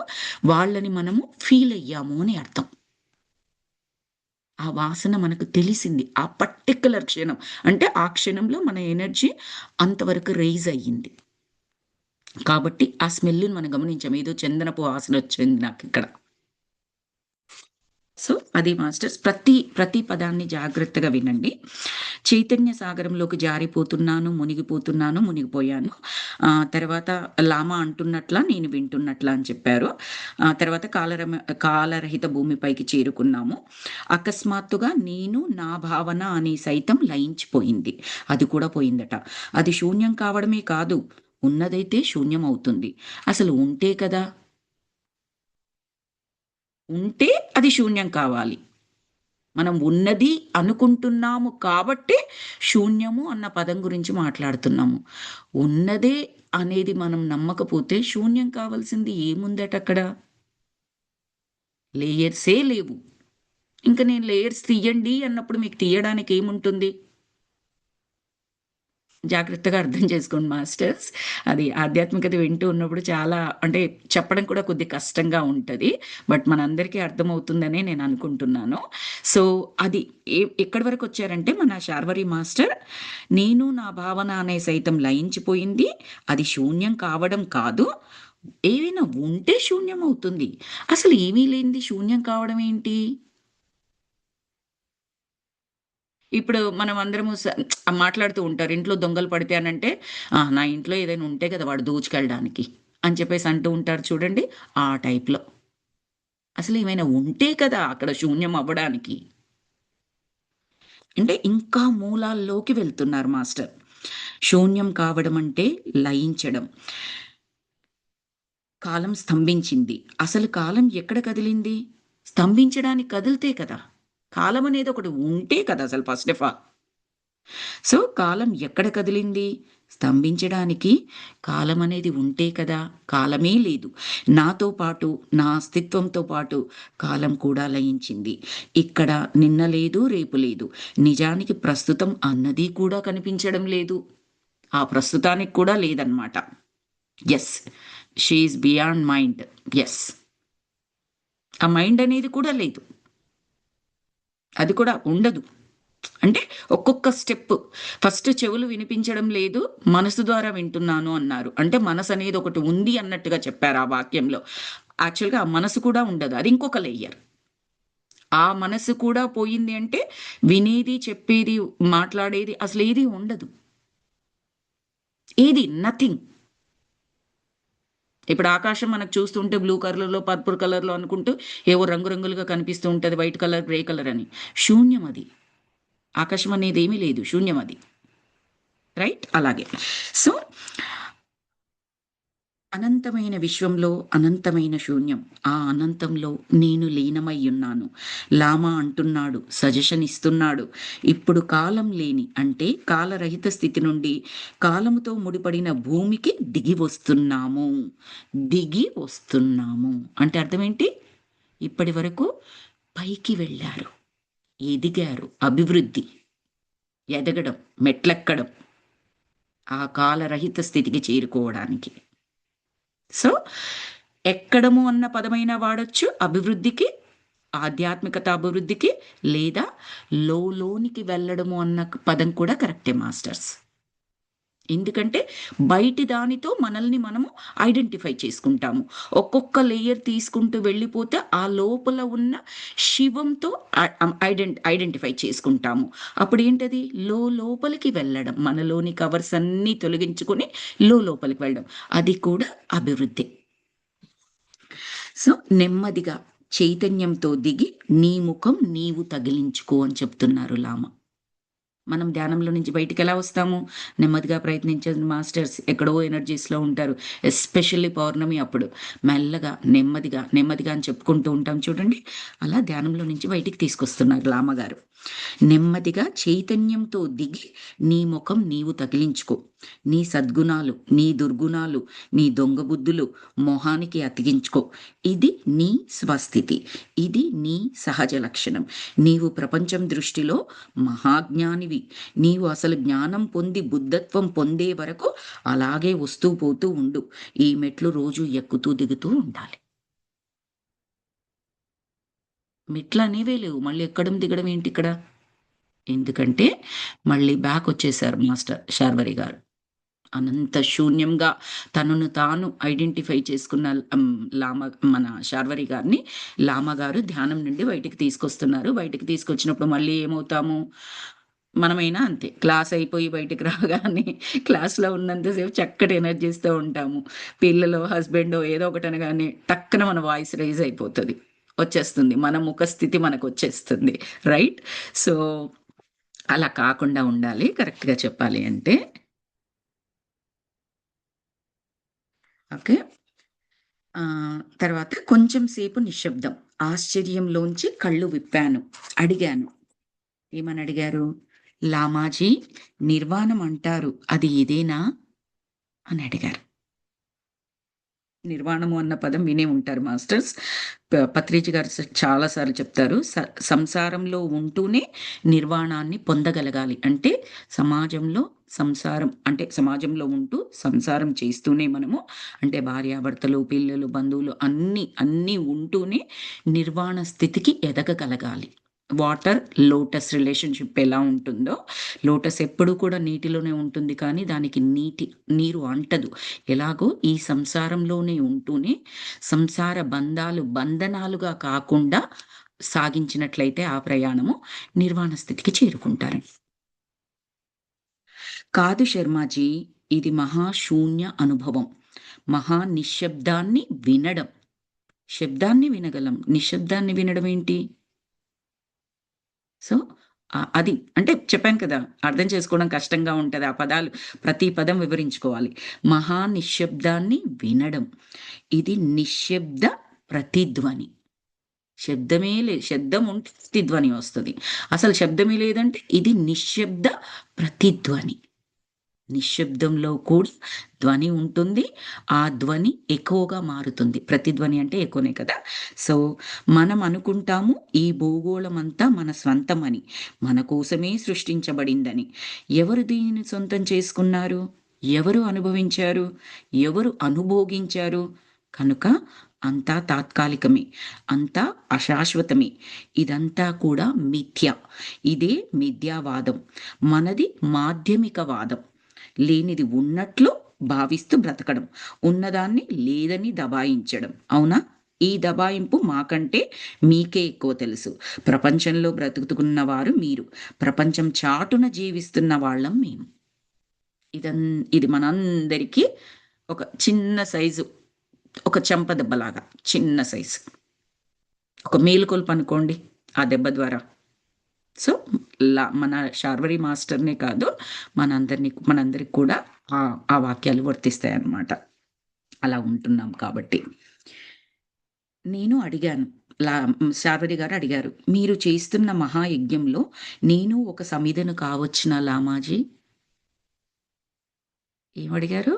వాళ్ళని మనము ఫీల్ అయ్యాము అని అర్థం. ఆ వాసన మనకు తెలిసింది. ఆ పర్టిక్యులర్ క్షణం. అంటే ఆ క్షణంలో మన ఎనర్జీ అంతవరకు రైజ్ అయ్యింది. కాబట్టి ఆ స్మెల్‌ని మనం గమనించాం. ఏదో చందనపు వాసనొచ్చింది నాకిక్కడ. సో, అది మాస్టర్స్ ప్రతి పదాన్ని జాగ్రత్తగా వినండి. చైతన్య సాగరంలోకి జారిపోతున్నాను, మునిగిపోతున్నాను, మునిగిపోయాను. తర్వాత లామా అంటున్నట్లా, నేను వింటున్నట్లా అని చెప్పారు. తర్వాత కాలరహిత భూమిపైకి చేరుకున్నాము. అకస్మాత్తుగా నేను, నా భావన అని సైతం లయించిపోయింది. అది కూడా పోయిందట. అది శూన్యం కావడమే కాదు, ఉన్నదైతే శూన్యమవుతుంది. అసలు ఉంటే కదా! ఉంటే అది శూన్యం కావాలి. మనం ఉన్నది అనుకుంటున్నాము కాబట్టే శూన్యము అన్న పదం గురించి మాట్లాడుతున్నాము. ఉన్నదే అనేది మనం నమ్మకపోతే శూన్యం కావాల్సింది ఏముందటక్కడ? లేయర్సే లేవు. ఇంక నేను లేయర్స్ తీయండి అన్నప్పుడు మీకు తీయడానికి ఏముంటుంది? జాగ్రత్తగా అర్థం చేసుకోండి మాస్టర్స్. అది ఆధ్యాత్మికత వింటూ ఉన్నప్పుడు చాలా అంటే చెప్పడం కూడా కొద్దిగా కష్టంగా ఉంటది. బట్ మనందరికీ అర్థమవుతుందనే నేను అనుకుంటున్నాను. సో, అది ఎక్కడి వరకొచ్చారంటే మన శార్వరి మాస్టర్, నేను నా భావన అనే సైతం లయించిపోయింది. అది శూన్యం కావడం కాదు. ఏవైనా ఉంటే శూన్యమవుతుంది. అసలు ఏమీ లేనిది శూన్యం కావడం ఏంటి? ఇప్పుడు మనం అందరము మాట్లాడుతూ ఉంటారు. ఇంట్లో దొంగలు పడితే అనంటే, నా ఇంట్లో ఏదైనా ఉంటే కదా వాడు దోచుకెళ్ళడానికి అని చెప్పేసి అంటూ ఉంటారు చూడండి. ఆ టైప్‌లో. అసలేమైనా ఉంటే కదా అక్కడ శూన్యం అవ్వడానికి. అంటే ఇంకా మూలాల్లోకి వెళ్తున్నారు మాస్టర్. శూన్యం కావడం అంటే లయించడం. కాలం స్తంభించింది. అసలు కాలం ఎక్కడ కదిలింది? స్తంభించడానికి కదిలితే కదా! కాలం అనేది ఒకటి ఉంటే కదా అసలు ఫస్ట్ ఆఫ్ ఆల్. సో కాలం ఎక్కడ కదిలింది? స్తంభించడానికి కాలం అనేది ఉంటే కదా! కాలమే లేదు. నాతో పాటు, నా అస్తిత్వంతో పాటు కాలం కూడా లయించింది. ఇక్కడ నిన్న లేదు, రేపు లేదు. నిజానికి ప్రస్తుతం అన్నది కూడా కనిపించడం లేదు. ఆ ప్రస్తుతానికి కూడా లేదనమాట. Yes. She is beyond mind. Yes. ఆ మైండ్ అనేది కూడా లేదు. అది కూడా ఉండదు. అంటే ఒక్కొక్క స్టెప్ ఫస్ట్ చెవులు వినిపించడం లేదు, మనసు ద్వారా వింటున్నాను అన్నారు. అంటే మనసు అనేది ఒకటి ఉంది అన్నట్టుగా చెప్పారు ఆ వాక్యంలో. యాక్చువల్‌గా ఆ మనసు కూడా ఉండదు. అది ఇంకొక లేయర్. ఆ మనసు కూడా పోయింది అంటే వినేది, చెప్పేది, మాట్లాడేది అసలేది ఉండదు. ఏది నథింగ్. ఇప్పుడు ఆకాశం మనకు చూస్తుంటే బ్లూ కలర్‌లో, పర్పుల్ కలర్‌లో అనుకుంటూ ఏవో రంగురంగులుగా కనిపిస్తూ ఉంటది. వైట్ కలర్, గ్రే కలర్ అని. శూన్యం అది. ఆకాశం అనేదేమీ లేదు. శూన్యం అది. రైట్? అలాగే. సో, అనంతమైన విశ్వంలో అనంతమైన శూన్యం. ఆ అనంతంలో నేను లీనమయ్యున్నాను. లామా అంటున్నాడు, సజెషన్ ఇస్తున్నాడు. ఇప్పుడు కాలం లేని అంటే కాలరహిత స్థితి నుండి కాలముతో ముడిపడిన భూమికి దిగి వస్తున్నాము. దిగి వస్తున్నాము. అంటే అర్థమేంటి? ఇప్పటి వరకు పైకి వెళ్లారు. ఎదిగారు. అభివృద్ధి. ఎదగడం. మెట్లెక్కడం. ఆ కాలరహిత స్థితికి చేరుకోవడానికి. సో, ఎక్కడము అన్న పదమైనా వాడొచ్చు అభివృద్ధికి, ఆధ్యాత్మికత అభివృద్ధికి, లేదా లోలోనికి వెళ్ళడము అన్న పదం కూడా కరెక్టే మాస్టర్స్. ఎందుకంటే బయటి దానితో మనల్ని మనము ఐడెంటిఫై చేసుకుంటాము. ఒక్కొక్క లేయర్ తీసుకుంటూ వెళ్ళిపోతే ఆ లోపల ఉన్న శివంతో ఐడెంటిఫై చేసుకుంటాము. అప్పుడేంటది? లోపలికి వెళ్ళడం. మనలోని కవర్స్ అన్నీ తొలగించుకొని లోపలికి వెళ్ళడం. అది కూడా అభివృద్ధి. సో, నెమ్మదిగా చైతన్యంతో దిగి నీ ముఖం నీవు తగిలించుకో అని చెప్తున్నారు లామ. మనం ధ్యానంలో నుంచి బయటికెలా వస్తాము? నెమ్మదిగా ప్రయత్నించండి మాస్టర్స్. ఎక్కడో ఎనర్జీస్‌లో ఉంటారు. ఎస్పెషల్లీ పౌర్ణమి అప్పుడు. మెల్లగా, నెమ్మదిగా, నెమ్మదిగా అని చెప్పుకుంటూ ఉంటాం చూడండి. అలా ధ్యానంలో నుంచి బయటికి తీసుకొస్తున్నారు లామగారు. నెమ్మదిగా చైతన్యంతో దిగి నీ ముఖం నీవు తగిలించుకో. నీ సద్గుణాలు, నీ దుర్గుణాలు, నీ దొంగ బుద్ధులు మొహానికి అతికించుకో. ఇది నీ స్వస్థితి. ఇది నీ సహజ లక్షణం. నీవు ప్రపంచం దృష్టిలో మహాజ్ఞానివి. నీవు అసలు జ్ఞానం పొంది బుద్ధత్వం పొందే వరకు అలాగే వస్తూ పోతూ ఉండు. ఈ మెట్లు రోజు ఎక్కుతూ దిగుతూ ఉండాలి. మెట్లనేవే లేవు. మళ్ళీ ఎక్కడం దిగడం ఏంటిక్కడ? ఎందుకంటే మళ్ళీ బ్యాకొచ్చేసారు మాస్టర్ శార్వరి గారు. అనంత శూన్యంగా తనను తాను ఐడెంటిఫై చేసుకున్న లామ మన శార్వరి గారిని లామ గారు ధ్యానం నుండి బయటికి తీసుకొస్తున్నారు. బయటికి తీసుకొచ్చినప్పుడు మళ్ళీ ఏమవుతాము? మనమైనా అంతే. క్లాస్ అయిపోయి బయటికి రాగానే క్లాస్‌లో ఉన్నంత సేపు చక్కటి ఎనర్జీస్‌తో ఉంటాము. పిల్లలో, హస్బెండో ఏదో ఒకటి అనగానే టక్కున మన వాయిస్ రైజ్ అయిపోతది. వచ్చేస్తుంది. మన ముఖస్థితి మనకొచ్చేస్తుంది. రైట్? సో, అలా కాకుండా ఉండాలి కరెక్ట్‌గా చెప్పాలి అంటే. ఓకే. తర్వాత కొంచెం సేపు నిశ్శబ్దం. ఆశ్చర్యంలోంచి కళ్ళు విప్పాను. అడిగాను. ఏమని అడిగారు? "లామాజీ నిర్వాణం అంటారు. అది ఇదేనా?" అని అడిగారు. నిర్వాణము అన్న పదం వినే ఉంటారు మాస్టర్స్. పత్రిజీ గారు చాలా సార్లు చెప్తారు. సంసారంలో ఉంటూనే నిర్వాణాన్ని పొందగలగాలి. అంటే సమాజంలో సంసారం అంటే సమాజంలో ఉంటూ సంసారం చేస్తూనే మనము అంటే భార్యాభర్తలు, పిల్లలు, బంధువులు అన్నీ ఉంటూనే నిర్వాణ స్థితికి ఎదగగలగాలి. వాటర్, లోటస్ రిలేషన్‌షిప్ ఎలా ఉంటుందో, లోటస్ ఎప్పుడూ కూడా నీటిలోనే ఉంటుంది కానీ దానికి నీరు అంటదు. ఎలాగో ఈ సంసారంలోనే ఉంటూనే సంసార బంధాలు బంధనాలుగా కాకుండా సాగించినట్లయితే ఆ ప్రయాణము నిర్వాణ స్థితికి చేరుకుంటారు. కాదు శర్మాజీ, ఇది మహాశూన్య అనుభవం. మహా నిశ్శబ్దాన్ని వినడం. శబ్దాన్ని వినగలం. నిశ్శబ్దాన్ని వినడం ఏంటి? సో, అది. అంటే చెప్పాను కదా! అర్థం చేసుకోవడం కష్టంగా ఉంటది. ఆ పదాలు ప్రతి పదం వివరించుకోవాలి. మహా నిశ్శబ్దాన్ని వినడం. ఇది నిశ్శబ్ద ప్రతిధ్వని. శబ్దమే లేదు. శబ్దం ఉంటే ప్రతిధ్వని వస్తది. అసలు శబ్దమే లేదంటే ఇది నిశ్శబ్ద ప్రతిధ్వని. నిశ్శబ్దంలో కూడా ధ్వని ఉంటుంది. ఆ ధ్వని ఎకోగా మారుతుంది. ప్రతిధ్వని అంటే ఎకోనే కదా! సో, మనం అనుకుంటాము ఈ భూగోళమంతా మన స్వంతమని. మన కోసమే సృష్టించబడిందని. ఎవరు దీనిని సొంతం చేసుకున్నారు? ఎవరు అనుభవించారు? ఎవరు అనుభోగించారు? కనుక అంతా తాత్కాలికమే. అంతా అశాశ్వతమే. ఇదంతా కూడా మిథ్య. ఇదే మిథ్యావాదం. మనది మాధ్యమికవాదం. లేనిది ఉన్నట్లు భావిస్తూ బ్రతకడం. ఉన్నదాన్ని లేదని దబాయించడం. అవునా? ఈ దబాయింపు మాకంటే మీకే ఎక్కువ తెలుసు. ప్రపంచంలో బ్రతుకుతున్న వారు మీరు. ప్రపంచం చాటున జీవిస్తున్న వాళ్ళం మేము. ఇది మనందరికీ ఒక చిన్న సైజు, ఒక చెంప దెబ్బలాగా చిన్న సైజు. ఒక మేలుకొల్పు అనుకోండి ఆ దెబ్బ ద్వారా. సో, మన శార్వరి మాస్టర్‌నే కాదు, మనందరికి కూడా ఆ వాక్యాలు వర్తిస్తాయన్నమాట. అలా ఉంటున్నాం కాబట్టి. నేను అడిగాను. శార్వరి గారు అడిగారు. "మీరు చేస్తున్న మహాయజ్ఞంలో నేను ఒక సమిధను కావచ్చునా లామాజీ?" ఏమడిగారు?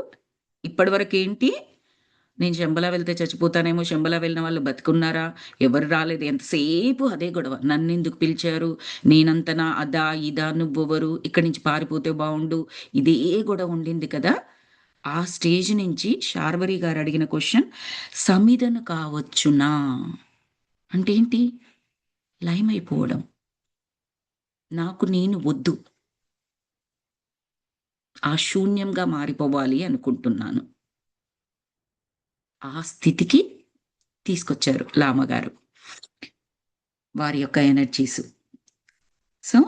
ఇప్పటివరకేంటి? నేను శంబలా వెళ్తే చచ్చిపోతానేమో, శంబలా వెళ్ళిన వాళ్ళు బతికున్నారా? ఎవరు రాలేదు. ఎంతసేపు అదే గొడవ. నన్నెందుకు పిలిచారు? నేనంతనా? అదా? ఇదా? నువ్వెవరు? ఇక్కడి నుంచి పారిపోతే బావుండు. ఇదే గొడవ ఉండింది కదా! ఆ స్టేజ్ నుంచి శార్వరి గారు అడిగిన క్వెషన్ సమిధను కావచ్చునా? అంటే ఏంటి? లయమైపోవడం. నాకు నేను వద్దు. ఆ శూన్యంగా మారిపోవాలి అనుకుంటున్నాను. ఆ స్థితికి తీసుకొచ్చారు లామగారు. వారి యొక్క ఎనర్జీసు. సో,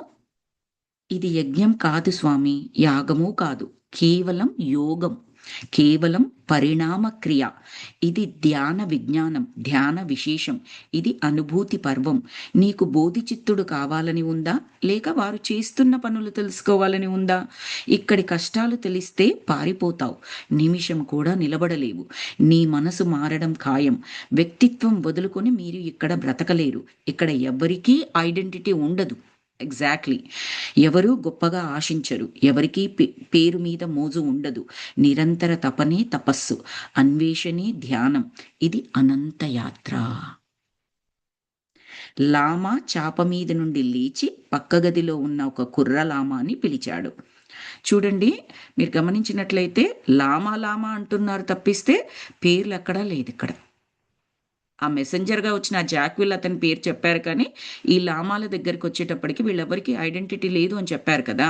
ఇది యజ్ఞం కాదు స్వామి, యాగము కాదు. కేవలం యోగం. కేవలం పరిణామ క్రియ. ఇది ధ్యాన విజ్ఞానం, ధ్యాన విశేషం. ఇది అనుభూతి పర్వం. నీకు బోధిచిత్తుడు కావాలని ఉందా? లేక వారు చేస్తున్న పనులు తెలుసుకోవాలని ఉందా? ఇక్కడి కష్టాలు తెలిస్తే పారిపోతావు. నిమిషం కూడా నిలబడలేవు. నీ మనసు మారడం ఖాయం. వ్యక్తిత్వం వదులుకొని మీరు ఇక్కడ బ్రతకలేరు. ఇక్కడ ఎవ్వరికీ ఐడెంటిటీ ఉండదు. ఎగ్జాక్ట్‌లీ. ఎవరు గొప్పగా ఆశించరు. ఎవరికీ పేరు మీద మోజు ఉండదు. నిరంతర తపనే తపస్సు. అన్వేషణే ధ్యానం. ఇది అనంత యాత్ర. లామా చాప మీద నుండి లేచి పక్క గదిలో ఉన్న ఒక కుర్ర లామాని పిలిచాడు. చూడండి, మీరు గమనించినట్లయితే లామా లామా అంటున్నారు తప్పిస్తే పేర్లెక్కడా లేదిక్కడ. ఆ మెసెంజర్‌గా వచ్చిన ఆ జాక్విల్ అతని పేరు చెప్పారు కానీ, ఈ లామాల దగ్గరికొచ్చేటప్పటికి వీళ్ళెవ్వరికీ ఐడెంటిటీ లేదు అని చెప్పారు కదా!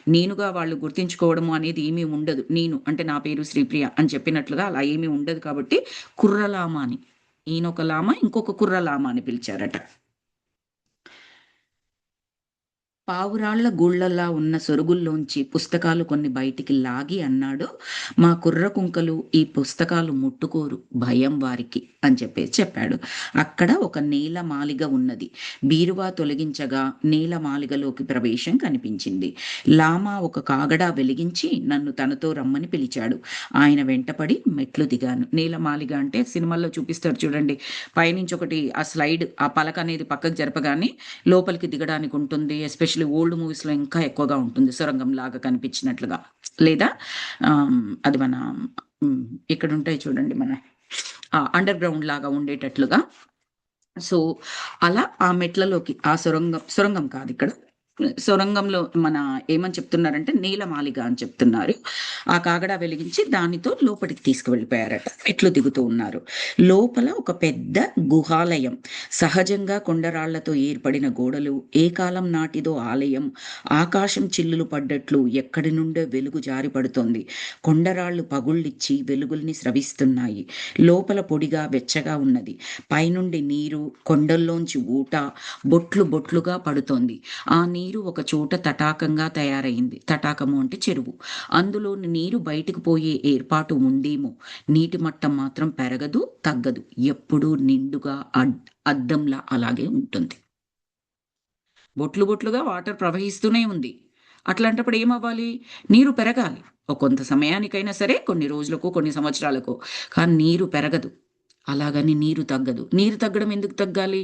నేనుగా వాళ్ళు గుర్తించుకోవడము అనేది ఏమీ ఉండదు. నేను అంటే నా పేరు శ్రీప్రియ అని చెప్పినట్లుగా అలా ఏమీ ఉండదు కాబట్టి కుర్రలామ అని. ఈయనొక లామ, ఇంకొక కుర్రలామ అని పిలిచారట. పావురాళ్ల గూళ్ళలా ఉన్న సొరుగుల్లోంచి పుస్తకాలు కొన్ని బయటికి లాగి అన్నాడు, "మా కుర్ర కుంకలు ఈ పుస్తకాలు ముట్టుకోరు. భయం వారికి" అని చెప్పాడు. అక్కడ ఒక నేల మాలిగ ఉన్నది. బీరువా తొలగించగా నేల మాలిగలోకి ప్రవేశం కనిపించింది. లామా ఒక కాగడా వెలిగించి నన్ను తనతో రమ్మని పిలిచాడు. ఆయన వెంటపడి మెట్లు దిగాను. నేల మాలిగ అంటే సినిమాల్లో చూపిస్తారు చూడండి. పైనుంచి ఒకటి ఆ స్లైడ్, ఆ పలక అనేది పక్కకు జరపగానే లోపలికి దిగడానికి ఉంటుంది. ఎస్పెషల్లీ ఓల్డ్ మూవీస్‌లో ఇంకా ఎక్కువగా ఉంటుంది. సొరంగంలాగా కనిపించినట్లుగా. లేదా అది మన హ్మ్. ఇక్కడుంటాయి చూడండి మన అండర్ గ్రౌండ్ లాగా ఉండేటట్లుగా. సో, అలా ఆ మెట్లలోకి ఆ సొరంగం కాదిక్కడ. సొరంగంలో ఏమని చెప్తున్నారంటే నీలమాళిగ అని చెప్తున్నారు. ఆ కాగడా వెలిగించి దానితో లోపటికి తీసుకువెళ్ళిపోయారట. మెట్లు దిగుతూ ఉన్నారు. లోపల ఒక పెద్ద గుహాలయం. సహజంగా కొండరాళ్లతో ఏర్పడిన గోడలు, ఏ కాలం నాటిదో ఆలయం. ఆకాశం చిల్లులు పడ్డట్లు ఎక్కడి నుండో వెలుగు జారి పడుతోంది. కొండరాళ్ళు పగుళ్ళిచ్చి వెలుగుల్ని స్రవిస్తున్నాయి. లోపల పొడిగా వెచ్చగా ఉన్నది. పైనుండి నీరు, కొండల్లోంచి ఊట బొట్లు బొట్లుగా పడుతోంది. ఆ నీరు ఒక చోట తటాకంగా తయారైంది. తటాకము అంటే చెరువు. అందులోని నీరు బయటకు పోయే ఏర్పాటు ఉందేమో. నీటి మట్టం మాత్రం పెరగదు, తగ్గదు. ఎప్పుడూ నిండుగా అద్దంలా అలాగే ఉంటుంది. బొట్లు బొట్లుగా వాటర్ ప్రవహిస్తూనే ఉంది. అట్లాంటప్పుడు ఏమవ్వాలి? నీరు పెరగాలి. కొంత సమయానికైనా సరే, కొన్ని రోజులకో, కొన్ని సంవత్సరాలకో. కానీ నీరు పెరగదు. అలాగని నీరు తగ్గదు. నీరు తగ్గడం ఎందుకు తగ్గాలి?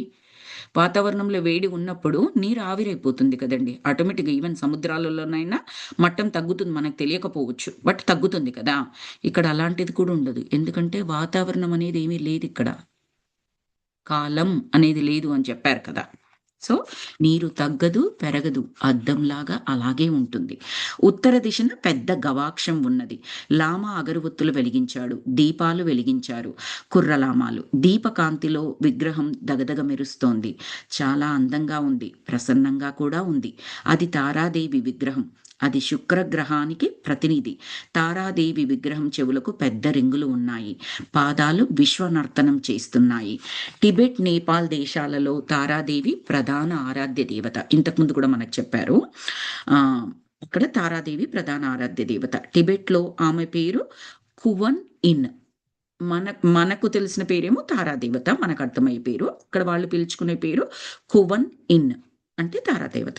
వాతావరణంలో వేడి ఉన్నప్పుడు నీరు ఆవిరైపోతుంది కదండీ! ఆటోమేటిక్‌గా ఈవెన్ సముద్రాలలోనైనా మట్టం తగ్గుతుంది. మనకు తెలియకపోవచ్చు. బట్ తగ్గుతుంది కదా! ఇక్కడ అలాంటిది కూడా ఉండదు. ఎందుకంటే వాతావరణం అనేది ఏమీ లేదిక్కడ. కాలం అనేది లేదు అని చెప్పారు కదా! సో, నీరు తగ్గదు, పెరగదు. అద్దంలాగా అలాగే ఉంటుంది. ఉత్తర దిశన పెద్ద గవాక్షం ఉన్నది. లామ అగరవత్తులు వెలిగించాడు. దీపాలు వెలిగించారు. కుర్రలామాలు. దీపకాంతిలో విగ్రహం దగదగ మెరుస్తోంది. చాలా అందంగా ఉంది. ప్రసన్నంగా కూడా ఉంది. అది తారాదేవి విగ్రహం. అది శుక్రగ్రహానికి ప్రతినిధి. తారాదేవి విగ్రహం చెవులకు పెద్ద రింగులు ఉన్నాయి. పాదాలు విశ్వనర్తనం చేస్తున్నాయి. టిబెట్, నేపాల్ దేశాలలో తారాదేవి ప్రధాన ఆరాధ్య దేవత. ఇంతకుముందు కూడా మనకు చెప్పారు. అక్కడ తారాదేవి ప్రధాన ఆరాధ్య దేవత. టిబెట్‌లో ఆమె పేరు కువన్ ఇన్. మనకు తెలిసిన పేరేమో తారాదేవత. మనకు అర్థమయ్యే పేరు. అక్కడ వాళ్ళు పిలుచుకునే పేరు కువన్ ఇన్. అంటే తారాదేవత.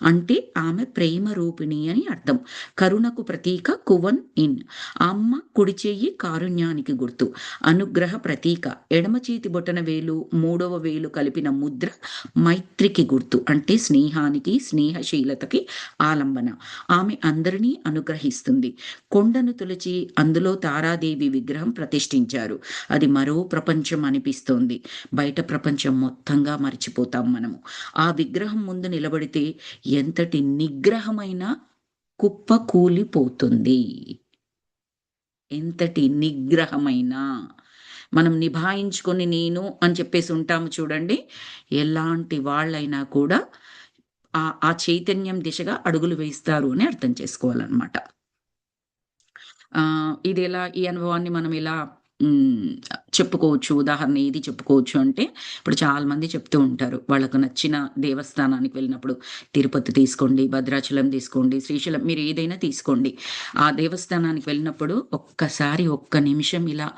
అంటే ఆమె ప్రేమ రూపిణి అని అర్థం. కరుణకు ప్రతీక కువన్ ఇన్. అమ్మ కుడి చెయ్యి కారుణ్యానికి గుర్తు. అనుగ్రహ ప్రతీక. ఎడమ చేతి బొటన వేలు, మూడవ వేలు కలిపిన ముద్ర మైత్రికి గుర్తు. అంటే స్నేహానికి, స్నేహశీలతకి ఆలంబన. ఆమె అందరినీ అనుగ్రహిస్తుంది. కొండను తొలిచి అందులో తారాదేవి విగ్రహం ప్రతిష్ఠించారు. అది మరో ప్రపంచం అనిపిస్తోంది. బయట ప్రపంచం మొత్తంగా మర్చిపోతాం మనము. ఆ విగ్రహం ముందు నిలబడితే ఎంతటి నిగ్రహమైన కుప్ప కూలిపోతుంది. ఎంతటి నిగ్రహమైనా మనం నిభాయించుకొని నేను అని చెప్పేసి ఉంటాము చూడండి. ఎలాంటి వాళ్ళైనా కూడా ఆ చైతన్యం దిశగా అడుగులు వేస్తారు అని అర్థం చేసుకోవాలన్నమాట. ఈ అనుభవాన్ని మనం ఇలా హ్మ్. చెప్పుకోవచ్చు. ఉదాహరణ ఏది చెప్పుకోవచ్చు అంటే, ఇప్పుడు చాలామంది చెప్తూ ఉంటారు. వాళ్ళకు నచ్చిన దేవస్థానానికి వెళ్ళినప్పుడు తిరుపతి తీసుకోండి, భద్రాచలం తీసుకోండి, శ్రీశైలం మీరు ఏదైనా తీసుకోండి. ఆ దేవస్థానానికి వెళ్ళినప్పుడు ఒక్కసారి ఒక్క నిమిషం ఇలా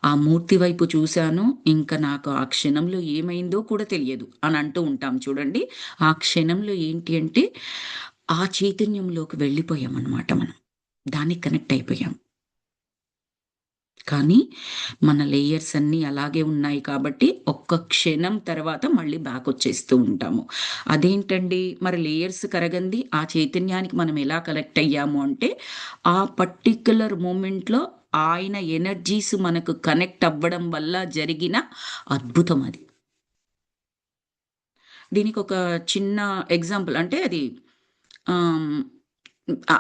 ఆ మూర్తి వైపు చూశాను. ఇంకా నాకు ఆ క్షణంలో ఏమైందో కూడా తెలియదు అని అంటూ ఉంటాం చూడండి. ఆ క్షణంలో ఏంటి అంటే, ఆ చైతన్యంలోకి వెళ్ళిపోయామనమాట మనం. దానికి కనెక్ట్ అయిపోయాం. కానీ మన లేయర్స్ అన్నీ అలాగే ఉన్నాయి కాబట్టి ఒక్క క్షణం తర్వాత మళ్ళీ బ్యాకొచ్చేస్తూ ఉంటాము. అదేంటండి మరి లేయర్స్ కరగంది ఆ చైతన్యానికి మనం ఎలా కనెక్ట్ అయ్యాము అంటే, ఆ పర్టిక్యులర్ మూమెంట్‌లో ఆయన ఎనర్జీస్ మనకు కనెక్ట్ అవ్వడం వల్ల జరిగిన అద్భుతం అది. దీనికొక చిన్న ఎగ్జాంపుల్ అంటే అది ఆహ్,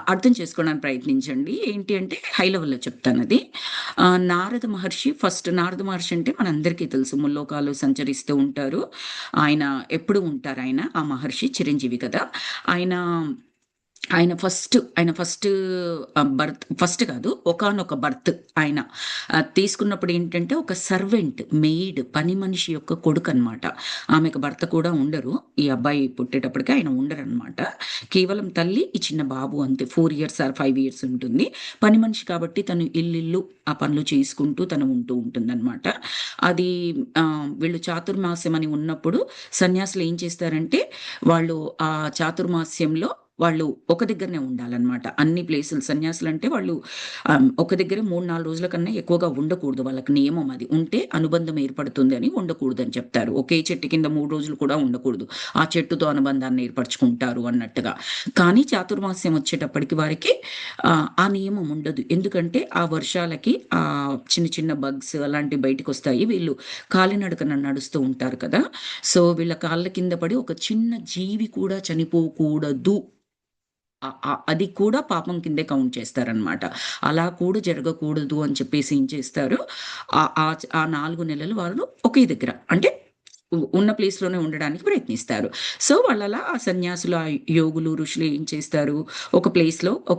అర్థం చేసుకోవడానికి ప్రయత్నించండి. ఏంటి అంటే హై లెవెల్‌లో చెప్తానది. నారద మహర్షి అంటే మనందరికీ తెలుసు. ముల్లోకాలు సంచరిస్తూ ఉంటారు. ఆయన ఎప్పుడూ ఉంటారాయన. ఆ మహర్షి చిరంజీవి కదా! ఆయన ఆయన ఫస్ట్ ఫస్ట్ కాదు. ఒకానొక బర్త్ ఆయన. తీసుకున్నప్పుడు ఏంటంటే ఒక సర్వెంట్, మెయిడ్ పని మనిషి యొక్క కొడుకనమాట. ఆమెకు భర్త కూడా ఉండరు. ఈ అబ్బాయి పుట్టేటప్పటికి ఆయన ఉండరనమాట. కేవలం తల్లి, ఈ చిన్న బాబు అంతే. 4 ఇయర్స్ ఆర్ 5 ఇయర్స్ ఉంటుంది. పని మనిషి కాబట్టి తను ఇల్లిల్లు ఆ పనులు చేసుకుంటూ తను ఉంటూ ఉంటుందనమాట. అది వీళ్ళు చాతుర్మాస్యం అని ఉన్నప్పుడు సన్యాసులు ఏం చేస్తారంటే, వాళ్ళు ఆ చాతుర్మాస్యంలో వాళ్ళు ఒక దగ్గరనే ఉండాలనమాట. అన్ని ప్లేసులు సన్యాసులంటే వాళ్ళు ఒక దగ్గరే 3, 4 రోజుల కన్నా ఎక్కువగా ఉండకూడదు. వాళ్ళకి నియమం అది. ఉంటే అనుబంధం ఏర్పడుతుందని ఉండకూడదని చెప్తారు. ఒకే చెట్టు కింద 3 రోజులు కూడా ఉండకూడదు. ఆ చెట్టుతో అనుబంధాన్ని ఏర్పరచుకుంటారు అన్నట్టుగా. కానీ చాతుర్మాస్యం వచ్చేటప్పటికి వారికి ఆ నియమం ఉండదు. ఎందుకంటే ఆ వర్షాలకి చిన్న చిన్న బగ్స్ అలాంటివి బయటికొస్తాయి. వీళ్ళు కాలినడకన నడుస్తూ ఉంటారు కదా! సో, వీళ్ళ కాళ్ళ కింద పడి ఒక చిన్న జీవి కూడా చనిపోకూడదు. అది కూడా పాపం కిందే కౌంట్ చేస్తారనమాట. అలా కూడా జరగకూడదు అని చెప్పేసి ఏం చేస్తారు, ఆ 4 నెలలు వాళ్ళు ఒకే దగ్గర అంటే ఉన్న ప్లేస్‌లోనే ఉండడానికి ప్రయత్నిస్తారు. సో, వాళ్ళలా ఆ సన్యాసులు, ఆ యోగులు, ఋషులు ఏం చేస్తారు, ఒక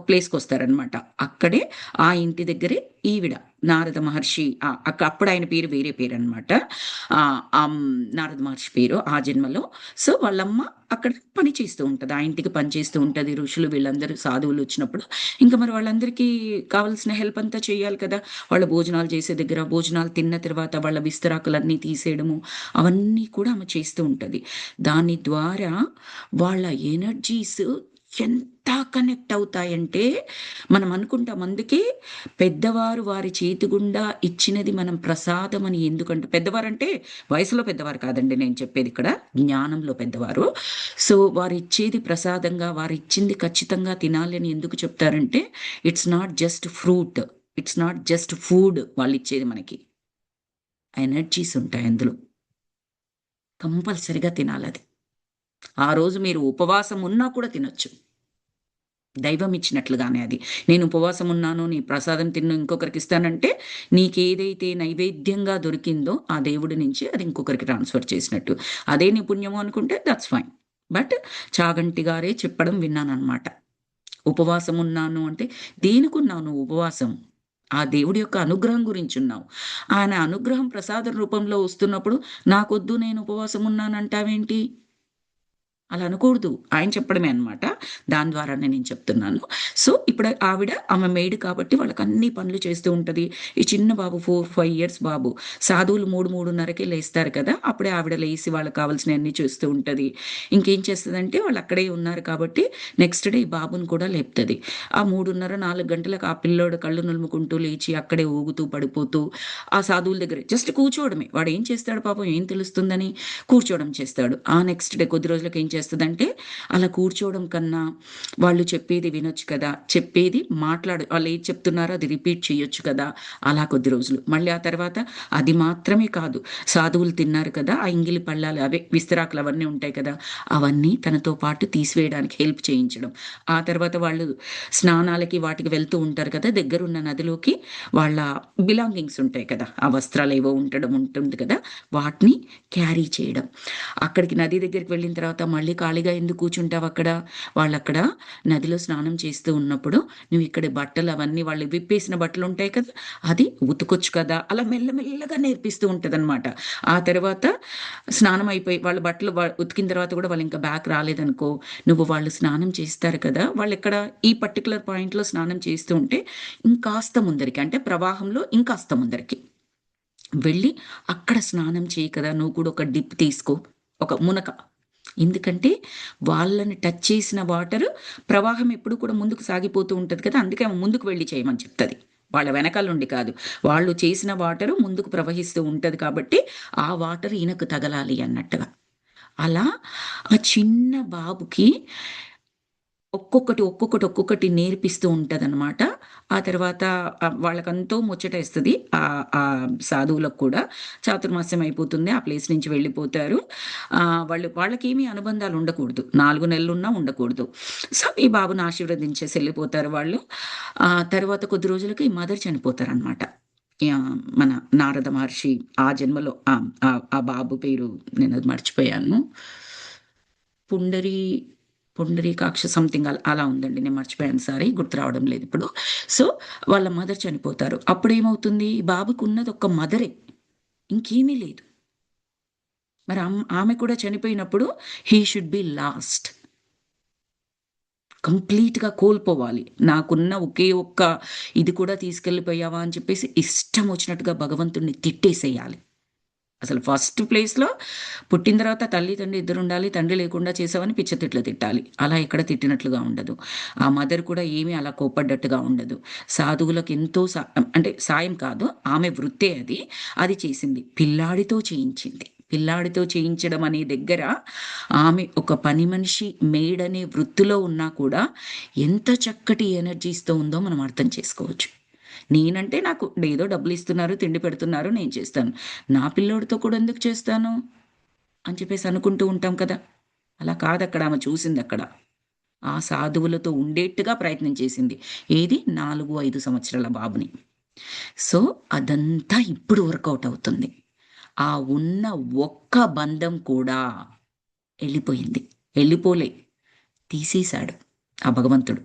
ప్లేస్‌కొస్తారనమాట. అక్కడే ఆ ఇంటి దగ్గరే ఈవిడ నారద మహర్షి అప్పుడు ఆయన పేరు వేరే పేరనమాట. నారద మహర్షి పేరు ఆ జన్మలో. సో, వాళ్ళమ్మ అక్కడ పని చేస్తూ ఉంటది. ఆ ఇంటికి పని చేస్తూ ఉంటది. ఋషులు వీళ్ళందరూ సాధువులొచ్చినప్పుడు ఇంకా మరి వాళ్ళందరికీ కావాల్సిన హెల్ప్ అంతా చేయాలి కదా! వాళ్ళు భోజనాలు చేసే దగ్గర, భోజనాలు తిన్న తర్వాత వాళ్ళ విస్తరాకులన్నీ తీసేయడము, అవన్నీ కూడా ఆమె చేస్తూ ఉంటది. దాని ద్వారా వాళ్ళ ఎనర్జీస్ ఎంత కనెక్ట్ అవుతాయంటే మనం అనుకుంటాం. అందుకే పెద్దవారు వారి చేతి గుండా ఇచ్చినది మనం ప్రసాదం అని. ఎందుకంటే పెద్దవారంటే వయసులో పెద్దవారు కాదండి నేను చెప్పేది ఇక్కడ, జ్ఞానంలో పెద్దవారు. సో వారిచ్చేది ప్రసాదంగా, వారిచ్చింది ఖచ్చితంగా తినాలి అని ఎందుకు చెప్తారంటే, it's not just fruit, it's not just food వాళ్ళిచ్చేది మనకి. ఎనర్జీస్ ఉంటాయి అందులో. కంపల్సరీగా తినాలది. ఆ రోజు మీరు ఉపవాసం ఉన్నా కూడా తినొచ్చు. దైవం ఇచ్చినట్లుగానే అది. నేను ఉపవాసం ఉన్నాను, నీ ప్రసాదం తిన్ను ఇంకొకరికిస్తానంటే, నీకేదైతే నైవేద్యంగా దొరికిందో ఆ దేవుడి నుంచి అది ఇంకొకరికి ట్రాన్స్‌ఫర్ చేసినట్టు. అదే నీ పుణ్యము అనుకుంటే దట్స్ ఫైన్. బట్ చాగంటి గారే చెప్పడం విన్నాననమాట. ఉపవాసం ఉన్నాను అంటే, దేనికున్నావు నువ్వు ఉపవాసం? ఆ దేవుడి యొక్క అనుగ్రహం గురించున్నావు. ఆయన అనుగ్రహం ప్రసాదం రూపంలో వస్తున్నప్పుడు, నాకొద్దు నేను ఉపవాసం ఉన్నానంటావేంటి? అలా అనకూడదు. ఆయన చెప్పడమే అన్నమాట. దాని ద్వారానే నేను చెప్తున్నాను. సో, ఇప్పుడు ఆమె మెయిడ్ కాబట్టి వాళ్ళకన్ని పనులు చేస్తూ ఉంటది. ఈ చిన్న బాబు 4, 5 ఇయర్స్ బాబు. సాధువులు 3, 3:30కే లేస్తారు కదా! అప్పుడే ఆవిడ లేసి వాళ్ళకి కావాల్సినయన్నీ చేస్తూ ఉంటది. ఇంకేం చేస్తదంటే వాళ్ళక్కడే ఉన్నారు కాబట్టి నెక్స్ట్ డే ఈ బాబుని కూడా లేపుతది. ఆ 3:30, 4 గంటలకు ఆ పిల్లోడు కళ్ళు నులుముకుంటూ లేచి అక్కడే ఊగుతూ, పడిపోతూ ఆ సాధువుల దగ్గరే జస్ట్ కూర్చోవడమే. వాడేం చేస్తాడు పాపం, ఏం తెలుస్తుందని కూర్చోవడం చేస్తాడు. ఆ నెక్స్ట్ డే కొద్ది రోజులకి ఏం చేస్తదంటే, అలా కూర్చోవడం కన్నా వాళ్ళు చెప్పేది వినొచ్చు కదా! చెప్పేది వాళ్ళేది చెప్తున్నారో అది రిపీట్ చేయొచ్చు కదా! అలా కొద్ది రోజులు. మళ్ళీ ఆ తర్వాత అది మాత్రమే కాదు. సాధువులు తిన్నారు కదా! ఆ ఎంగిలి పళ్ళాలు అవే విస్తరాకులు అవన్నీ ఉంటాయి కదా! అవన్నీ తనతో పాటు తీసివేయడానికి హెల్ప్ చేయించడం. ఆ తర్వాత వాళ్ళు స్నానాలకి వాటికి వెళ్తూ ఉంటారు కదా! దగ్గరున్న నదిలోకి వాళ్ళ బిలాంగింగ్స్ ఉంటాయి కదా! ఆ వస్త్రాలేవో ఉంటుంది కదా! వాటిని క్యారీ చేయడం. అక్కడికి నది దగ్గరికి వెళ్ళిన తర్వాత మళ్ళీ ఖాళీగా ఎందుకు కూర్చుంటావక్కడ? వాళ్ళక్కడ నదిలో స్నానం చేస్తూ ఉన్నప్పుడు, నువ్విక్కడ బట్టలు అవన్నీ వాళ్ళు విప్పేసిన బట్టలుంటాయి కదా! అది ఉతకొచ్చు కదా! అలా మెల్లమెల్లగా నేర్పిస్తూ ఉంటదనమాట. ఆ తర్వాత స్నానం అయిపోయి వాళ్ళ బట్టలు ఉతికిన తర్వాత కూడా వాళ్ళింకా బ్యాక్ రాలేదనుకో, వాళ్ళు స్నానం చేస్తారు కదా! వాళ్ళెక్కడ ఈ పర్టిక్యులర్ పాయింట్‌లో స్నానం చేస్తూ ఉంటే, ఇంకాస్త ముందరికి అంటే ప్రవాహంలో ఇంకాస్త ముందరికి వెళ్ళి అక్కడ స్నానం చెయ్యి కదా! నువ్వు కూడా ఒక డిప్ తీసుకో. ఒక మునక. ఎందుకంటే వాళ్ళని టచ్ చేసిన వాటరు ప్రవాహం ఎప్పుడు కూడా ముందుకు సాగిపోతూ ఉంటది కదా! అందుకే ఆమె ముందుకు వెళ్లి చేయమని చెప్తది. వాళ్ళ వెనకాల నుండి కాదు. వాళ్ళు చేసిన వాటరు ముందుకు ప్రవహిస్తూ ఉంటది కాబట్టి, ఆ వాటర్ ఈయనకు తగలాలి అన్నట్టుగా. అలా ఆ చిన్న బాబుకి ఒక్కొక్కటి నేర్పిస్తూ ఉంటదనమాట. ఆ తర్వాత వాళ్ళకంతో ముచ్చటేస్తది. సాధువులకు కూడా చాతుర్మాస్యం అయిపోతుంది. ఆ ప్లేస్ నుంచి వెళ్ళిపోతారు. వాళ్ళకేమి అనుబంధాలుండకూడదు. 4 నెలలున్నా ఉండకూడదు. సో, ఈ బాబుని ఆశీర్వదించేసి ఎళ్ళిపోతారు వాళ్ళు. తర్వాత కొద్ది రోజులకి ఈ మదర్ చనిపోతారనమాట. మన నారద మహర్షి ఆ జన్మలో ఆ బాబు పేరు నేనది మర్చిపోయాను. పుండరీ పుండరీకాక్ష సంథింగ్ అలా ఉందండి. నేను మర్చిపోయాను సారీ. గుర్తు రావడం లేదిప్పుడు. సో, వాళ్ళ మదర్ చనిపోతారు. అప్పుడేమవుతుంది? బాబుకున్నది ఒక్క మదరే. ఇంకేమీ లేదు. మరి ఆమె కూడా చనిపోయినప్పుడు హి షుడ్ బి లాస్ట్. కంప్లీట్‌గా కోల్పోవాలి. నాకున్న ఒకే ఒక్క ఇది కూడా తీసుకెళ్ళిపోయావా అని చెప్పేసి ఇష్టం వచ్చినట్టుగా భగవంతుడిని తిట్టేసేయాలి. అసలు ఫస్ట్ ప్లేస్‌లో పుట్టిన తర్వాత తల్లి, తండ్రి ఇద్దరుండాలి. తండ్రి లేకుండా చేసావని పిచ్చ తిట్లు తిట్టాలి. అలా ఎక్కడ తిట్టినట్లుగా ఉండదు. ఆ మదర్ కూడా ఏమీ అలా కోప్పడ్డట్టుగా ఉండదు. సాధువులకు ఎంతో అంటే సాయం కాదు. ఆమె వృత్తే అది. అది చేసింది. పిల్లాడితో చేయించింది. పిల్లాడితో చేయించడం అనే దగ్గర ఆమె ఒక పని మనిషి, మెయిడ్ అనే వృత్తిలో ఉన్నా కూడా ఎంత చక్కటి ఎనర్జీస్‌తో ఉందో మనం అర్థం చేసుకోవచ్చు. నేనంటే నాకు ఏదో డబ్బులిస్తున్నారు, తిండి పెడుతున్నారు, నేను చేస్తాను. నా పిల్లోడితో కూడా ఎందుకు చేస్తాను? అని చెప్పేసి అనుకుంటూ ఉంటాం కదా! అలా కాదక్కడ ఆమె చూసిందక్కడ. ఆ సాధువులతో ఉండేట్టుగా ప్రయత్నం చేసింది. ఏది 4, 5 సంవత్సరాల బాబుని. సో, అదంతా ఇప్పుడు వర్కౌట్ అవుతుంది. ఆ ఉన్న ఒక్క బంధం కూడా ఎళ్ళిపోయింది. ఎళ్ళిపోలే. తీసేసాడు ఆ భగవంతుడు.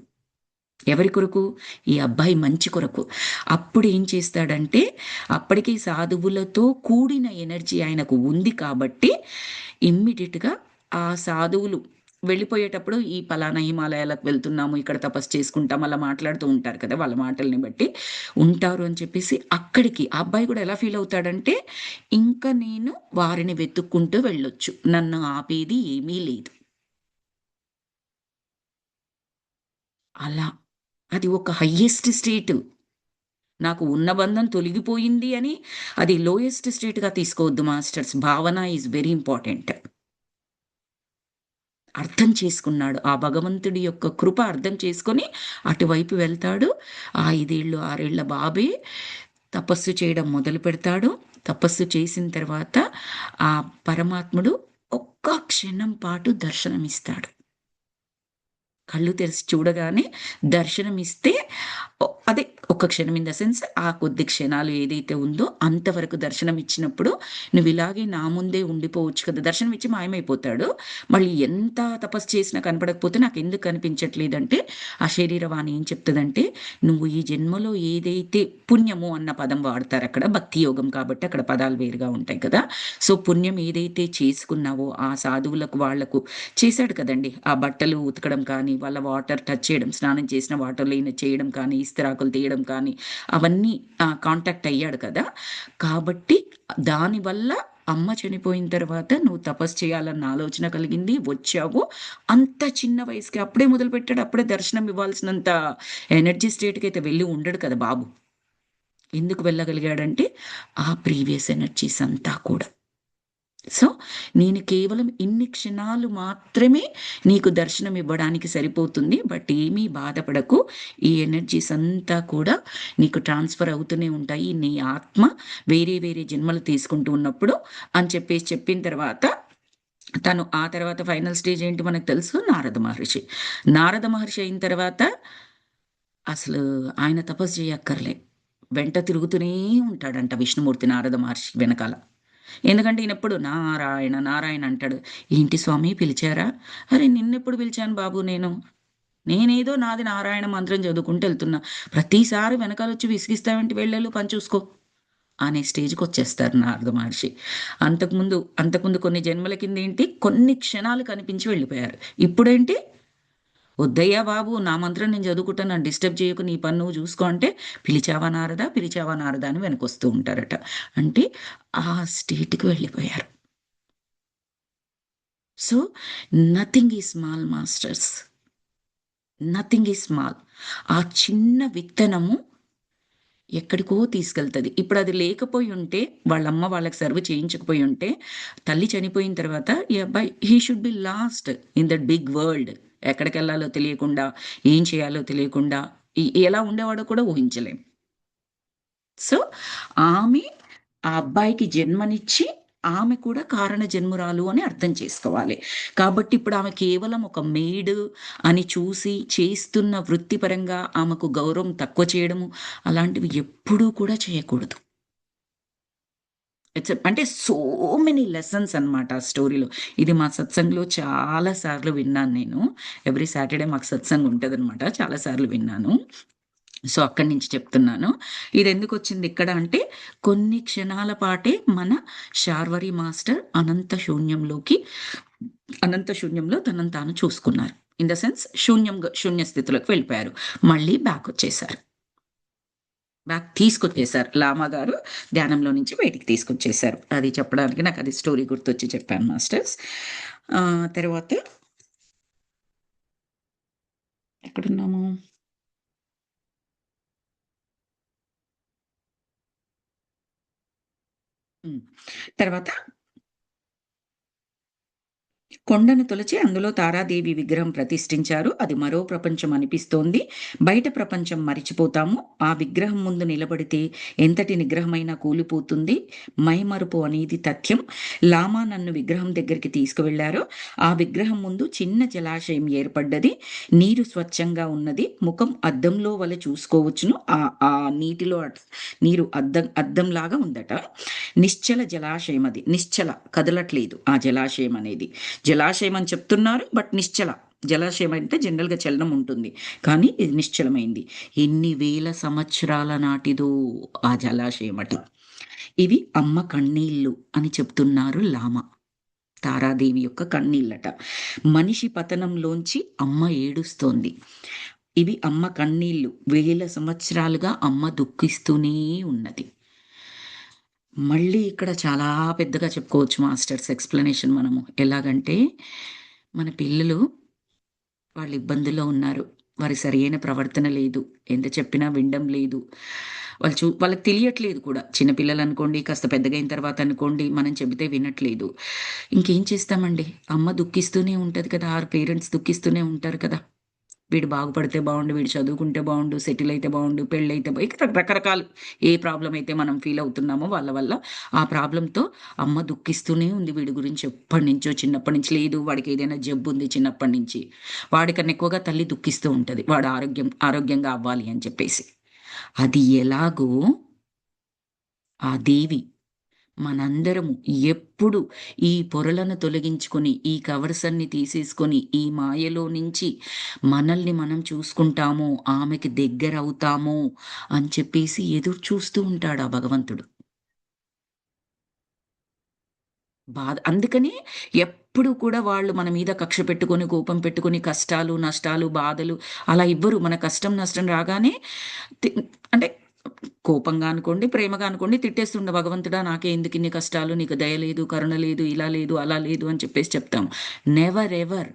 ఎవరి కొరకు? ఈ అబ్బాయి మంచి కొరకు. అప్పుడేం చేస్తాడంటే, అప్పటికి సాధువులతో కూడిన ఎనర్జీ ఆయనకు ఉంది కాబట్టి, ఇమ్మీడియేట్‌గా ఆ సాధువులు వెళ్ళిపోయేటప్పుడు ఈ పలానా హిమాలయాలకు వెళ్తున్నాము, ఇక్కడ తపస్సు చేసుకుంటాం అలా మాట్లాడుతూ ఉంటారు కదా! వాళ్ళ మాటల్ని బట్టి. ఉంటారు అని చెప్పేసి అక్కడికి ఆ అబ్బాయి కూడా ఎలా ఫీల్ అవుతాడంటే, ఇంక నేను వారిని వెతుక్కుంటూ వెళ్ళొచ్చు. నన్ను ఆపేది ఏమీ లేదు. అలా. అది ఒక హైయెస్ట్ స్టేట్. నాకు ఉన్న బంధం తొలగిపోయింది అని అది లోయెస్ట్ స్టేట్‌గా తీసుకోవద్దు మాస్టర్స్. భావన ఈజ్ వెరీ ఇంపార్టెంట్. అర్థం చేసుకున్నాడు. ఆ భగవంతుడి యొక్క కృప అర్థం చేసుకొని అటువైపు వెళ్తాడు. ఆ 5 ఏళ్ళు, 6 ఏళ్ల బాబే తపస్సు చేయడం మొదలుపెడతాడు. తపస్సు చేసిన తర్వాత ఆ పరమాత్ముడు ఒక్క క్షణం పాటు దర్శనమిస్తాడు. కళ్ళు తెరిసి చూడగానే దర్శనమిస్తే అదే ఒక్క క్షణం ఇన్ ద సెన్స్ ఆ కొద్ది క్షణాలు ఏదైతే ఉందో అంతవరకు దర్శనమిచ్చినప్పుడు నువ్విలాగే నా ముందే ఉండిపోవచ్చు కదా! దర్శనమిచ్చి మాయమైపోతాడు. మళ్ళీ ఎంత తపస్సు చేసినా కనపడకపోతే నాకెందుకు కనిపించట్లేదంటే, ఆ శరీరవాణి ఏం చెప్తదంటే, నువ్వు ఈ జన్మలో ఏదైతే పుణ్యము అన్న పదం వాడతారక్కడ. భక్తి యోగం కాబట్టి అక్కడ పదాలు వేరుగా ఉంటాయి కదా! సో, పుణ్యం ఏదైతే చేసుకున్నావో ఆ సాధువులకు వాళ్ళకు చేశాడు కదండీ! ఆ బట్టలు ఉతకడం కానీ, వాళ్ళ వాటర్ టచ్ చేయడం, స్నానం చేసిన వాటర్‌లో ఈయన చేయడం కానీ, ఇస్తరాకులు తీయడం కానీ, అవన్నీ కాంటాక్ట్ అయ్యాడు కదా! కాబట్టి దానివల్ల అమ్మ చనిపోయిన తర్వాత నువ్వు తపస్సు చేయాలన్న ఆలోచన కలిగింది. వచ్చావు. అంత చిన్న వయసుకి అప్పుడే మొదలుపెట్టాడు. అప్పుడే దర్శనం ఇవ్వాల్సినంత ఎనర్జీ స్టేట్‌కైతే వెళ్ళి ఉండడు కదా బాబు. ఎందుకు వెళ్ళగలిగాడంటే, ఆ ప్రీవియస్ ఎనర్జీస్ అంతా కూడా. సో, నేను కేవలం ఇన్ని క్షణాలు మాత్రమే నీకు దర్శనం ఇవ్వడానికి సరిపోతుంది. బట్ ఏమీ బాధపడకు. ఈ ఎనర్జీస్ అంతా కూడా నీకు ట్రాన్స్‌ఫర్ అవుతూనే ఉంటాయి. నీ ఆత్మ వేరే వేరే జన్మలు తీసుకుంటూ ఉన్నప్పుడు అని చెప్పేసి చెప్పిన తర్వాత తను ఆ తర్వాత ఫైనల్ స్టేజ్ ఏంటి మనకు తెలుసు నారద మహర్షి. నారద మహర్షి అయిన తర్వాత అసలు ఆయన తపస్సు చేయక్కర్లే. వెంట తిరుగుతూనే ఉంటాడంట విష్ణుమూర్తి నారద మహర్షి వెనకాల. ఎందుకంటే ఈయనెప్పుడు నారాయణ, నారాయణ అంటాడు. ఏంటి స్వామి పిలిచారా? అరె! నిన్నెప్పుడు పిలిచాను బాబు నేను? నేనేదో నాది నారాయణ మంత్రం చదువుకుంటూ ఎళ్తున్నా. ప్రతిసారి వెనకాలొచ్చి విసిగిస్తావేంటి వెళ్ళెళ్ళు పని చూసుకో అనే స్టేజ్‌కొచ్చేస్తారు నారద మహర్షి. అంతకుముందు కొన్ని జన్మల కిందేంటి కొన్ని క్షణాలు కనిపించి వెళ్ళిపోయారు. ఇప్పుడేంటి "వద్దయ్యా బాబు! నా మంత్రం నేను చదువుకుంటాను. నన్ను డిస్టర్బ్ చేయకు. నీ పని నువ్వు చూసుకో" అంటే, "పిలిచావా నారదా? పిలిచావా నారదా?" అని వెనకొస్తూ ఉంటారట. అంటే ఆ స్టేట్‌కి వెళ్ళిపోయారు. So, nothing is small masters. Nothing is small. ఆ చిన్న విత్తనము ఎక్కడికో తీసుకెళ్తది. ఇప్పుడది లేకపోయుంటే, వాళ్ళమ్మ వాళ్ళకి సర్వ్ చేయించకపోయుంటే, తల్లి చనిపోయిన తర్వాత ఈ అబ్బాయి he should be lost in that big world. ఎక్కడికెళ్ళాలో తెలియకుండా, ఏం చేయాలో తెలియకుండా, ఎలా ఉండేవాడో కూడా ఊహించలేం. సో, ఆమె ఆ అబ్బాయికి జన్మనిచ్చి, ఆమె కూడా కారణ జన్మురాలు అని అర్థం చేసుకోవాలి. కాబట్టి ఇప్పుడు ఆమె కేవలం ఒక మెయిడ్ అని చూసి, చేస్తున్న వృత్తిపరంగా ఆమెకు గౌరవం తక్కువ చేయడము, అలాంటివి ఎప్పుడూ కూడా చేయకూడదు. అంటే సో మెనీ లెసన్స్ అన్నమాట ఆ స్టోరీలో. ఇది మా సత్సంగ్‌లో చాలా సార్లు విన్నాను నేను. ఎవ్రీ సాటర్‌డే మాకు సత్సంగ్ ఉంటదనమాట. చాలా సార్లు విన్నాను. సో, అక్కడి నుంచి చెప్తున్నాను. ఇదెందుకొచ్చింది ఇక్కడ అంటే, కొన్ని క్షణాల పాటే మన శార్వరి మాస్టర్ అనంత శూన్యంలో తనను తాను చూసుకున్నారు. ఇన్ ద సెన్స్ శూన్య స్థితిలోకి వెళ్ళిపోయారు. మళ్ళీ బ్యాకొచ్చేసారు. తీసుకొచ్చేసారు. లామా గారు ధ్యానంలో నుంచి బయటికి తీసుకొచ్చేసారు. అది చెప్పడానికి నాకది స్టోరీ గుర్తొచ్చి చెప్పాను మాస్టర్స్. తర్వాత ఎక్కడున్నాము? హ్మ్. తర్వాత కొండను తొలిచి అందులో తారాదేవి విగ్రహం ప్రతిష్ఠించారు. అది మరో ప్రపంచం అనిపిస్తోంది. బయట ప్రపంచం మరిచిపోతాము. ఆ విగ్రహం ముందు నిలబడితే ఎంతటి నిగ్రహమైనా కూలిపోతుంది. మైమరుపు అనేది తథ్యం. లామా నన్ను విగ్రహం దగ్గరికి తీసుకువెళ్లారు. ఆ విగ్రహం ముందు చిన్న జలాశయం ఏర్పడ్డది. నీరు స్వచ్ఛంగా ఉన్నది. ముఖం అద్దంలో వలె చూసుకోవచ్చును. ఆ నీటిలో నీరు అద్దంలాగా ఉందట. నిశ్చల జలాశయం అది. నిశ్చల కదలట్లేదు ఆ జలాశయం అనేది. జలాశయం అని చెప్తున్నారు. బట్ నిశ్చల. జలాశయం అంటే జనరల్‌గా చలనం ఉంటుంది. కానీ ఇది నిశ్చలమైంది. ఎన్ని వేల సంవత్సరాల నాటిదో ఆ జలాశయమట. ఇవి అమ్మ కన్నీళ్ళు అని చెప్తున్నారు లామ. తారాదేవి యొక్క కన్నీళ్ళట. మనిషి పతనంలోంచి అమ్మ ఏడుస్తోంది. ఇవి అమ్మ కన్నీళ్ళు. వేల సంవత్సరాలుగా అమ్మ దుఃఖిస్తూనే ఉన్నది. మళ్ళీ ఇక్కడ చాలా పెద్దగా చెప్పుకోవచ్చు మాస్టర్స్ ఎక్స్‌ప్లనేషన్ మనము. ఎలాగంటే, మన పిల్లలు వాళ్ళు ఇబ్బందుల్లో ఉన్నారు. వారి సరియైన ప్రవర్తన లేదు. ఎంత చెప్పినా వినడం లేదు. వాళ్ళకి తెలియట్లేదు కూడా. చిన్నపిల్లలు అనుకోండి, కాస్త పెద్దగయిన తర్వాత అనుకోండి, మనం చెబితే వినట్లేదు. ఇంకేం చేస్తామండి? అమ్మ దుఃఖిస్తూనే ఉంటది కదా! ఆర్ పేరెంట్స్ దుఃఖిస్తూనే ఉంటారు కదా! వీడు బాగుపడితే బావుండు, వీడు చదువుకుంటే బావుండు, సెటిల్ అయితే బావుండు, పెళ్ళైతే ఇక రకరకాలు ఏ ప్రాబ్లమ్ అయితే మనం ఫీల్ అవుతున్నామో వాళ్ళ వల్ల, ఆ ప్రాబ్లమ్‌తో అమ్మ దుఃఖిస్తూనే ఉంది వీడి గురించి ఎప్పటినుంచో, చిన్నప్పటి నుంచి. లేదు వాడికి ఏదైనా జబ్బుంది చిన్నప్పటి నుంచి. వాడికన్నా ఎక్కువగా తల్లి దుఃఖిస్తూ ఉంటది. వాడు ఆరోగ్యంగా అవ్వాలి అని చెప్పేసి. అది ఎలాగో ఆ దేవి మనందరము ఎప్పుడు ఈ పొరలను తొలగించుకొని, ఈ కవర్స్ అన్ని తీసేసుకొని, ఈ మాయలో నుంచి మనల్ని మనం చూసుకుంటామో, ఆమెకి దగ్గరవుతామో అని చెప్పేసి ఎదురు చూస్తూ ఉంటాడు ఆ భగవంతుడు. అందుకనే ఎప్పుడు కూడా వాళ్ళు మన మీద కక్ష పెట్టుకొని, కోపం పెట్టుకొని, కష్టాలు, నష్టాలు, బాధలు అలా ఇవ్వరు. మన కష్టం, నష్టం రాగానే తి అంటే కోపంగా అనుకోండి, ప్రేమగా అనుకోండి తిట్టేస్తుండే, భగవంతుడా నాకే ఎందుకిన్ని కష్టాలు, నీకు దయ లేదు, కరుణ లేదు, ఇలా లేదు, అలా లేదు అని చెప్పేసి చెప్తాం. Never ever.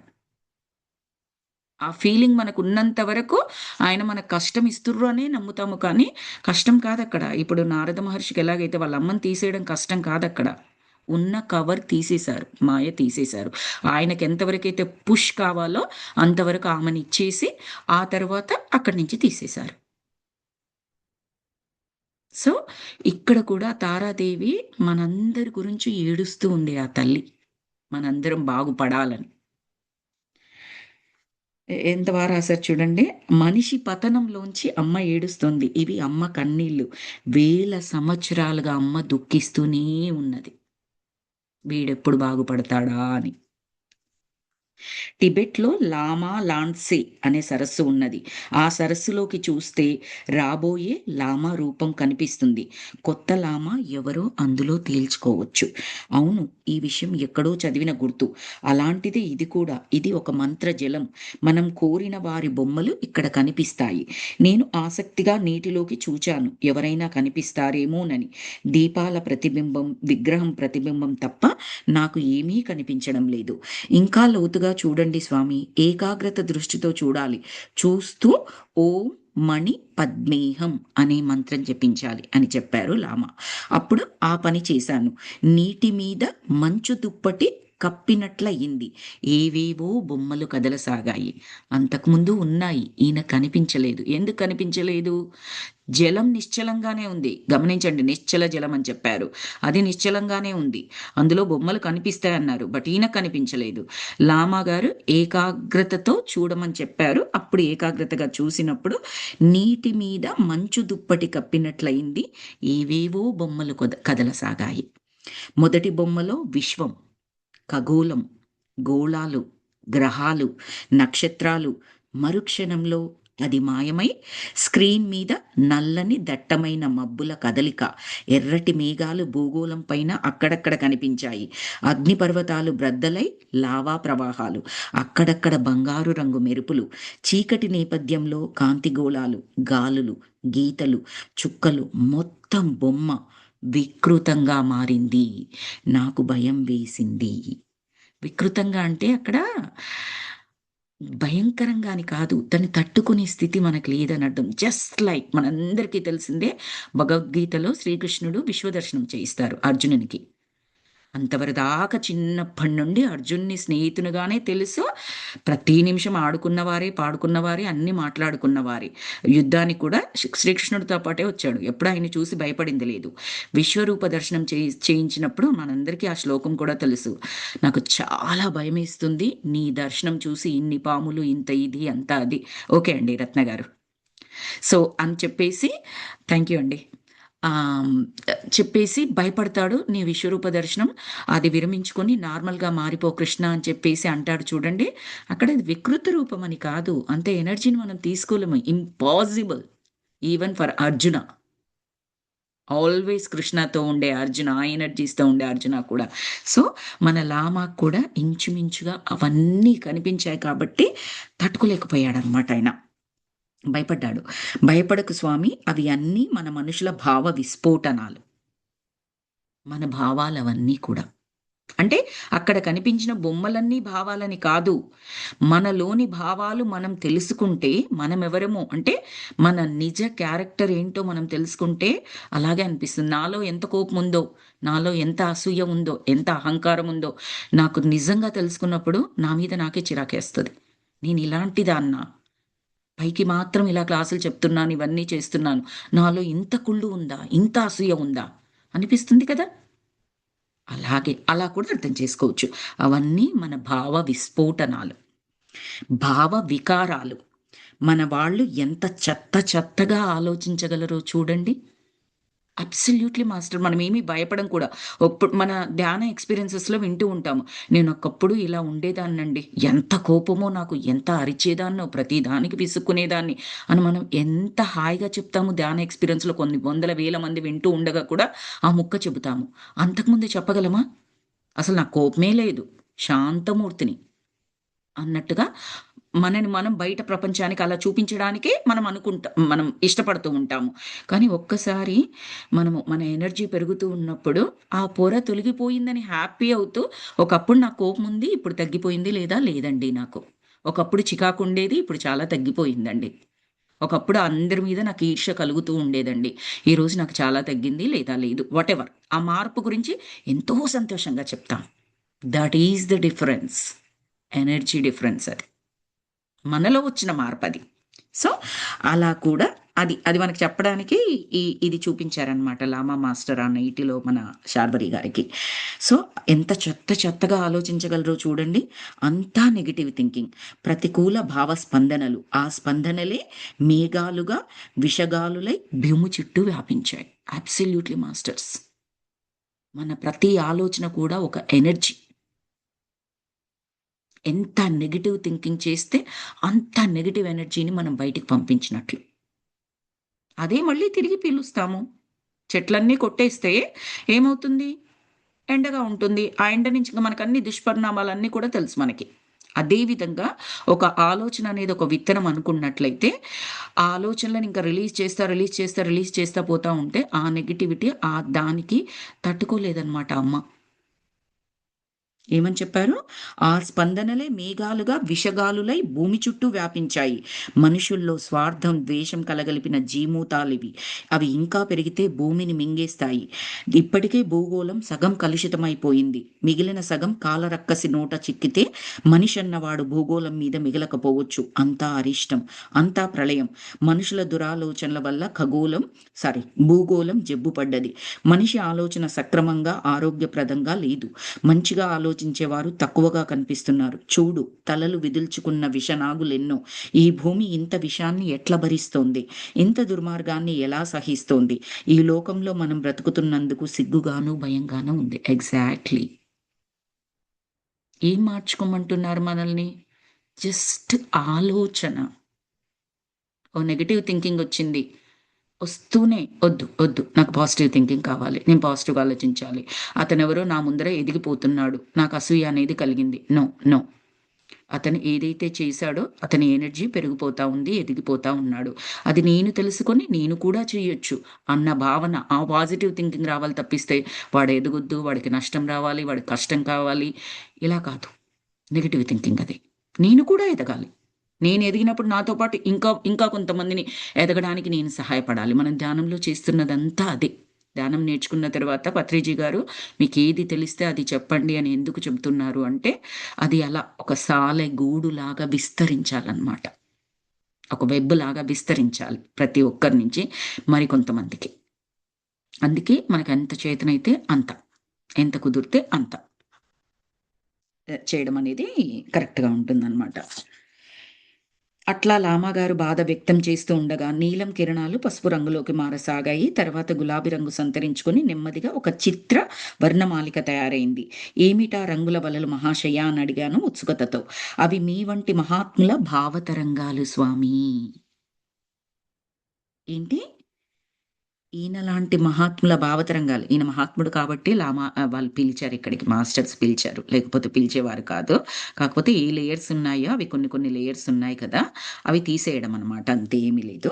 ఆ ఫీలింగ్ మనకున్నంత వరకు ఆయన మనకు కష్టం ఇస్తుర్రు అనే నమ్ముతాము కానీ, కష్టం కాదక్కడ. ఇప్పుడు నారద మహర్షికి ఎలాగైతే వాళ్ళ అమ్మని తీసేయడం కష్టం కాదక్కడ. ఉన్న కవర్ తీసేశారు. మాయ తీసేశారు. ఆయనకి ఎంతవరకైతే పుష్ కావాలో అంతవరకు ఆమెనిచ్చేసి, ఆ తర్వాత అక్కడి నుంచి తీసేశారు. సో, ఇక్కడ కూడా తారాదేవి మనందరి గురించి ఏడుస్తూ ఉంది ఆ తల్లి. మనందరం బాగుపడాలని. ఎంత బా రాసారు చూడండి. మనిషి పతనంలోంచి అమ్మ ఏడుస్తుంది. ఇవి అమ్మ కన్నీళ్ళు. వేల సంవత్సరాలుగా అమ్మ దుఃఖిస్తూనే ఉన్నది. వీడెప్పుడు బాగుపడతాడా అని. టిబెట్‌లో లామా లాంట్సే అనే సరస్సు ఉన్నది. ఆ సరస్సులోకి చూస్తే రాబోయే లామా రూపం కనిపిస్తుంది. కొత్త లామా ఎవరో అందులో తేల్చుకోవచ్చు. అవును, ఈ విషయం ఎక్కడో చదివిన గుర్తు. అలాంటిదే ఇది కూడా. ఇది ఒక మంత్రజలం. మనం కోరిన వారి బొమ్మలు ఇక్కడ కనిపిస్తాయి. నేను ఆసక్తిగా నీటిలోకి చూచాను. ఎవరైనా కనిపిస్తారేమోనని. దీపాల ప్రతిబింబం, విగ్రహం ప్రతిబింబం తప్ప నాకు ఏమీ కనిపించడం లేదు. ఇంకా లోతుగా చూడండి స్వామి. ఏకాగ్రత దృష్టితో చూడాలి. చూస్తూ ఓం మణి పద్మేహం అనే మంత్రం జపించాలి అని చెప్పారు లామా. అప్పుడు ఆ పని చేశాను. నీటి మీద మంచు దుప్పటి కప్పినట్లయింది. ఏవేవో బొమ్మలు కదలసాగాయి. అంతకుముందు ఉన్నాయి. ఈయన కనిపించలేదు. ఎందుకు కనిపించలేదు? జలం నిశ్చలంగానే ఉంది. గమనించండి, నిశ్చల జలం అని చెప్పారు. అది నిశ్చలంగానే ఉంది. అందులో బొమ్మలు కనిపిస్తాయన్నారు. బట్ ఈయనకు కనిపించలేదు. లామా గారు ఏకాగ్రతతో చూడమని చెప్పారు. అప్పుడు ఏకాగ్రతగా చూసినప్పుడు నీటి మీద మంచు దుప్పటి కప్పినట్లయింది. ఏవేవో బొమ్మలు కదలసాగాయి. మొదటి బొమ్మలో విశ్వం, ఖగోళం, గోళాలు, గ్రహాలు, నక్షత్రాలు. మరుక్షణంలో అది మాయమై స్క్రీన్ మీద నల్లని దట్టమైన మబ్బుల కదలిక. ఎర్రటి మేఘాలు భూగోళం పైన అక్కడక్కడ కనిపించాయి. అగ్నిపర్వతాలు బ్రద్దలై లావా ప్రవాహాలు. అక్కడక్కడ బంగారు రంగు మెరుపులు. చీకటి నేపథ్యంలో కాంతిగోళాలు, గాలులు, గీతలు, చుక్కలు. మొత్తం బొమ్మ వికృతంగా మారింది. నాకు భయం వేసింది. వికృతంగా అంటే అక్కడ భయంకరంగా అని కాదు. దాన్ని తట్టుకునే స్థితి మనకు లేదని అర్థం. జస్ట్ లైక్ మనందరికీ తెలిసిందే, భగవద్గీతలో శ్రీకృష్ణుడు విశ్వదర్శనం చేయిస్తారు అర్జునునికి. అంతవరదాకా చిన్నప్పటి నుండి అర్జున్‌ని స్నేహితునిగానే తెలుసు. ప్రతి నిమిషం ఆడుకున్నవారే, పాడుకున్నవారే, అన్నీ మాట్లాడుకున్నవారే. యుద్ధానికి కూడా శ్రీకృష్ణుడితో పాటే వచ్చాడు. ఎప్పుడు ఆయన్ని చూసి భయపడింది లేదు. విశ్వరూప దర్శనం చేయించినప్పుడు మనందరికీ ఆ శ్లోకం కూడా తెలుసు. నాకు చాలా భయమేస్తుంది నీ దర్శనం చూసి, ఇన్ని పాములు, ఇంత ఇది, అంత అది. ఓకే అండి రత్న గారు. సో, అని చెప్పేసి థ్యాంక్ యూ అండి. ఆహ్, చెప్పేసి భయపడతాడు. నీ విశ్వరూప దర్శనం అది విరమించుకొని నార్మల్‌గా మారిపో కృష్ణ అని చెప్పేసి అంటాడు చూడండి. అక్కడ అది వికృత రూపం అని కాదు. అంత ఎనర్జీని మనం తీసుకోలేము. Impossible. Even for Arjuna. Always కృష్ణతో ఉండే అర్జున, ఆ ఎనర్జీస్‌తో ఉండే అర్జున కూడా. సో, మన లామాకు కూడా ఇంచుమించుగా అవన్నీ కనిపించాయి కాబట్టి తట్టుకోలేకపోయాడనమాట ఆయన. భయపడ్డాడు. భయపడకు స్వామి, అవి అన్నీ మన మనుషుల భావ విస్ఫోటనాలు. మన భావాలవన్నీ కూడా. అంటే అక్కడ కనిపించిన బొమ్మలన్నీ భావాలని కాదు. మనలోని భావాలు మనం తెలుసుకుంటే మనమెవరమో అంటే మన నిజ క్యారెక్టర్ ఏంటో మనం తెలుసుకుంటే అలాగే అనిపిస్తుంది. నాలో ఎంత కోపముందో, నాలో ఎంత అసూయ ఉందో, ఎంత అహంకారం ఉందో నాకు నిజంగా తెలుసుకున్నప్పుడు నా మీద నాకే చిరాకేస్తది. నేనిలాంటిదాన్నా? పైకి మాత్రం ఇలా క్లాసులు చెప్తున్నాను, ఇవన్నీ చేస్తున్నాను. నాలో ఇంత కుళ్ళు ఉందా? ఇంత అసూయ ఉందా? అనిపిస్తుంది కదా! అలాగే అలా కూడా అర్థం చేసుకోవచ్చు. అవన్నీ మన భావ విస్ఫోటనాలు, భావ వికారాలు. మన వాళ్ళు ఎంత చెత్త చెత్తగా ఆలోచించగలరో చూడండి. Absolutely master. మనమేమి భయపడం కూడా. మన ధ్యాన ఎక్స్‌పీరియన్సెస్‌లో వింటూ ఉంటాము. నేనొకప్పుడు ఇలా ఉండేదాన్నండి. ఎంత కోపమో నాకు, ఎంత అరిచేదాన్నో, ప్రతి దానికి విసుక్కునేదాన్ని అని మనం ఎంత హాయిగా చెప్తాము ధ్యాన ఎక్స్‌పీరియన్స్‌లో కొన్ని వందల, వేల మంది వింటూ ఉండగా కూడా ఆ ముక్క చెబుతాము. అంతకుముందు చెప్పగలమా? అసలు నాకు కోపమే లేదు. శాంతమూర్తిని అన్నట్టుగా మనని మనం బయట ప్రపంచానికి అలా చూపించడానికే మనం ఇష్టపడుతూ ఉంటాము. కానీ ఒక్కసారి మన ఎనర్జీ పెరుగుతూ ఉన్నప్పుడు ఆ పొర తొలగిపోయిందని హ్యాపీ అవుతూ ఒకప్పుడు నాకు కోపముంది. ఇప్పుడు తగ్గిపోయింది లేదా? లేదండి నాకు. ఒకప్పుడు చికాకుండేది. ఇప్పుడు చాలా తగ్గిపోయిందండి. ఒకప్పుడు అందరి మీద నాకు ఈర్ష్య కలుగుతూ ఉండేదండి. ఈరోజు నాకు చాలా తగ్గింది లేదా? లేదు. వాటెవర్. ఆ మార్పు గురించి ఎంతో సంతోషంగా చెప్తాం. That is the difference. Energy difference అది. మనలో వచ్చిన మార్పది. సో, అలా కూడా అది మనకు చెప్పడానికి ఇది చూపించారనమాట లామా మాస్టర్ ఆ నైటిలో మన శార్వరి గారికి. సో, ఎంత చెత్త చెత్తగా ఆలోచించగలరో చూడండి. అంతా నెగెటివ్ థింకింగ్. ప్రతికూల భావ స్పందనలు. ఆ స్పందనలే మేఘాలుగా, విషగాలులై భూమి చుట్టూ వ్యాపించాయి. Absolutely masters. మన ప్రతి ఆలోచన కూడా ఒక ఎనర్జీ. ఎంత నెగెటివ్ థింకింగ్ చేస్తే అంత నెగెటివ్ ఎనర్జీని మనం బయటికి పంపించినట్లు. అదే మళ్ళీ తిరిగి పీలుస్తాము. చెట్లన్నీ కొట్టేస్తే ఏమవుతుంది? ఎండగా ఉంటుంది. ఆ ఎండ నుంచి ఇంక మనకన్ని దుష్పరిణామాలన్నీ కూడా తెలుసు మనకి. అదే విధంగా ఒక ఆలోచన అనేది ఒక విత్తనం అనుకున్నట్లయితే, ఆ ఆలోచనలను ఇంకా రిలీజ్ చేస్తా పోతా ఉంటే, ఆ నెగటివిటీ దానికి తట్టుకోలేదనమాట అమ్మ. ఏమని చెప్పారు? ఆ స్పందనలే మేఘాలుగా విషగాలులై భూమి చుట్టూ వ్యాపించాయి. మనుషుల్లో స్వార్థం, ద్వేషం కలగలిపిన జీమూతాలివి. అవి ఇంకా పెరిగితే భూమిని మింగేస్తాయి. ఇప్పటికే భూగోళం సగం కలుషితమైపోయింది. మిగిలిన సగం కాలరక్కసి నోట చిక్కితే మనిషన్నవాడు భూగోళం మీద మిగలకపోవచ్చు. అంతా అరిష్టం, అంతా ప్రళయం. మనుషుల దురాలోచనల వల్ల భూగోళం జబ్బుపడ్డది. మనిషి ఆలోచన సక్రమంగా, ఆరోగ్యప్రదంగా లేదు. మంచిగా ఆలోచించేవారు తక్కువగా కనిపిస్తున్నారు. చూడు, తలలు విదుల్చుకున్న విషనాగులెన్నో. ఈ భూమి ఇంత విషాన్ని ఎట్లా భరిస్తోంది? ఇంత దుర్మార్గాన్ని ఎలా సహిస్తోంది? ఈ లోకంలో మనం బ్రతుకుతున్నందుకు సిగ్గుగాను, భయంగాను ఉంది. ఎగ్జాక్ట్‌లీ. ఏం మార్చుకోమంటున్నారు మనల్ని? జస్ట్ ఆలోచన. ఓ నెగెటివ్ థింకింగ్ వచ్చింది. వస్తూనే ఒద్దు. నాకు పాజిటివ్ థింకింగ్ కావాలి. నేను పాజిటివ్‌గా ఆలోచించాలి. అతనెవరో నా ముందర ఎదిగిపోతున్నాడు. నాకు అసూయ అనేది కలిగింది. No, no. అతను ఏదైతే చేశాడో అతని ఎనర్జీ పెరిగిపోతా ఉంది. ఎదిగిపోతా ఉన్నాడు. అది నేను తెలుసుకొని నేను కూడా చేయొచ్చు అన్న భావన, ఆ పాజిటివ్ థింకింగ్ రావాలి తప్పిస్తే వాడు ఎదగొద్దు, వాడికి నష్టం రావాలి, వాడికి కష్టం కావాలి ఇలా కాదు. నెగెటివ్ థింకింగ్ అది. నేను కూడా ఎదగాలి. నేను ఎదిగినప్పుడు నాతో పాటు ఇంకా కొంతమందిని ఎదగడానికి నేను సహాయపడాలి. మనం ధ్యానంలో చేస్తున్నదంతా అదే. ధ్యానం నేర్చుకున్న తర్వాత పత్రిజీ గారు మీకేది తెలిస్తే అది చెప్పండి అని ఎందుకు చెబుతున్నారు అంటే, అది అలా ఒక సాలె గూడులాగా విస్తరించాలన్నమాట. ఒక వెబ్ లాగా విస్తరించాలి ప్రతి ఒక్కరి నుంచి మరికొంతమందికి. అందుకే మనకెంత చేతనైతే అంత. ఎంత కుదిరితే అంత. చేయడం అనేది కరెక్ట్‌గా ఉంటుందన్నమాట. అట్లా లామాగారు బాధ వ్యక్తం చేస్తూ ఉండగా నీలం కిరణాలు పసుపు రంగులోకి మారసాగాయి. తర్వాత గులాబీ రంగు సంతరించుకొని నెమ్మదిగా ఒక చిత్ర వర్ణమాలిక తయారైంది. ఏమిటా రంగుల వలలు మహాశయ అని అడిగాను ఉత్సుకతతో. అవి మీ వంటి మహాత్ముల భావతరంగాలు స్వామీ. ఏంటి? ఈయన లాంటి మహాత్ముల భావతరంగాలు. ఈయన మహాత్ముడు కాబట్టి వాళ్ళు పిలిచారు ఇక్కడికి. మాస్టర్స్ పిలిచారు. లేకపోతే పిలిచేవారు కాదు. కాకపోతే ఏ లేయర్స్ ఉన్నాయో అవి కొన్ని కొన్ని లేయర్స్ ఉన్నాయి కదా! అవి తీసేయడం అనమాట. అంతే ఏమీ లేదు.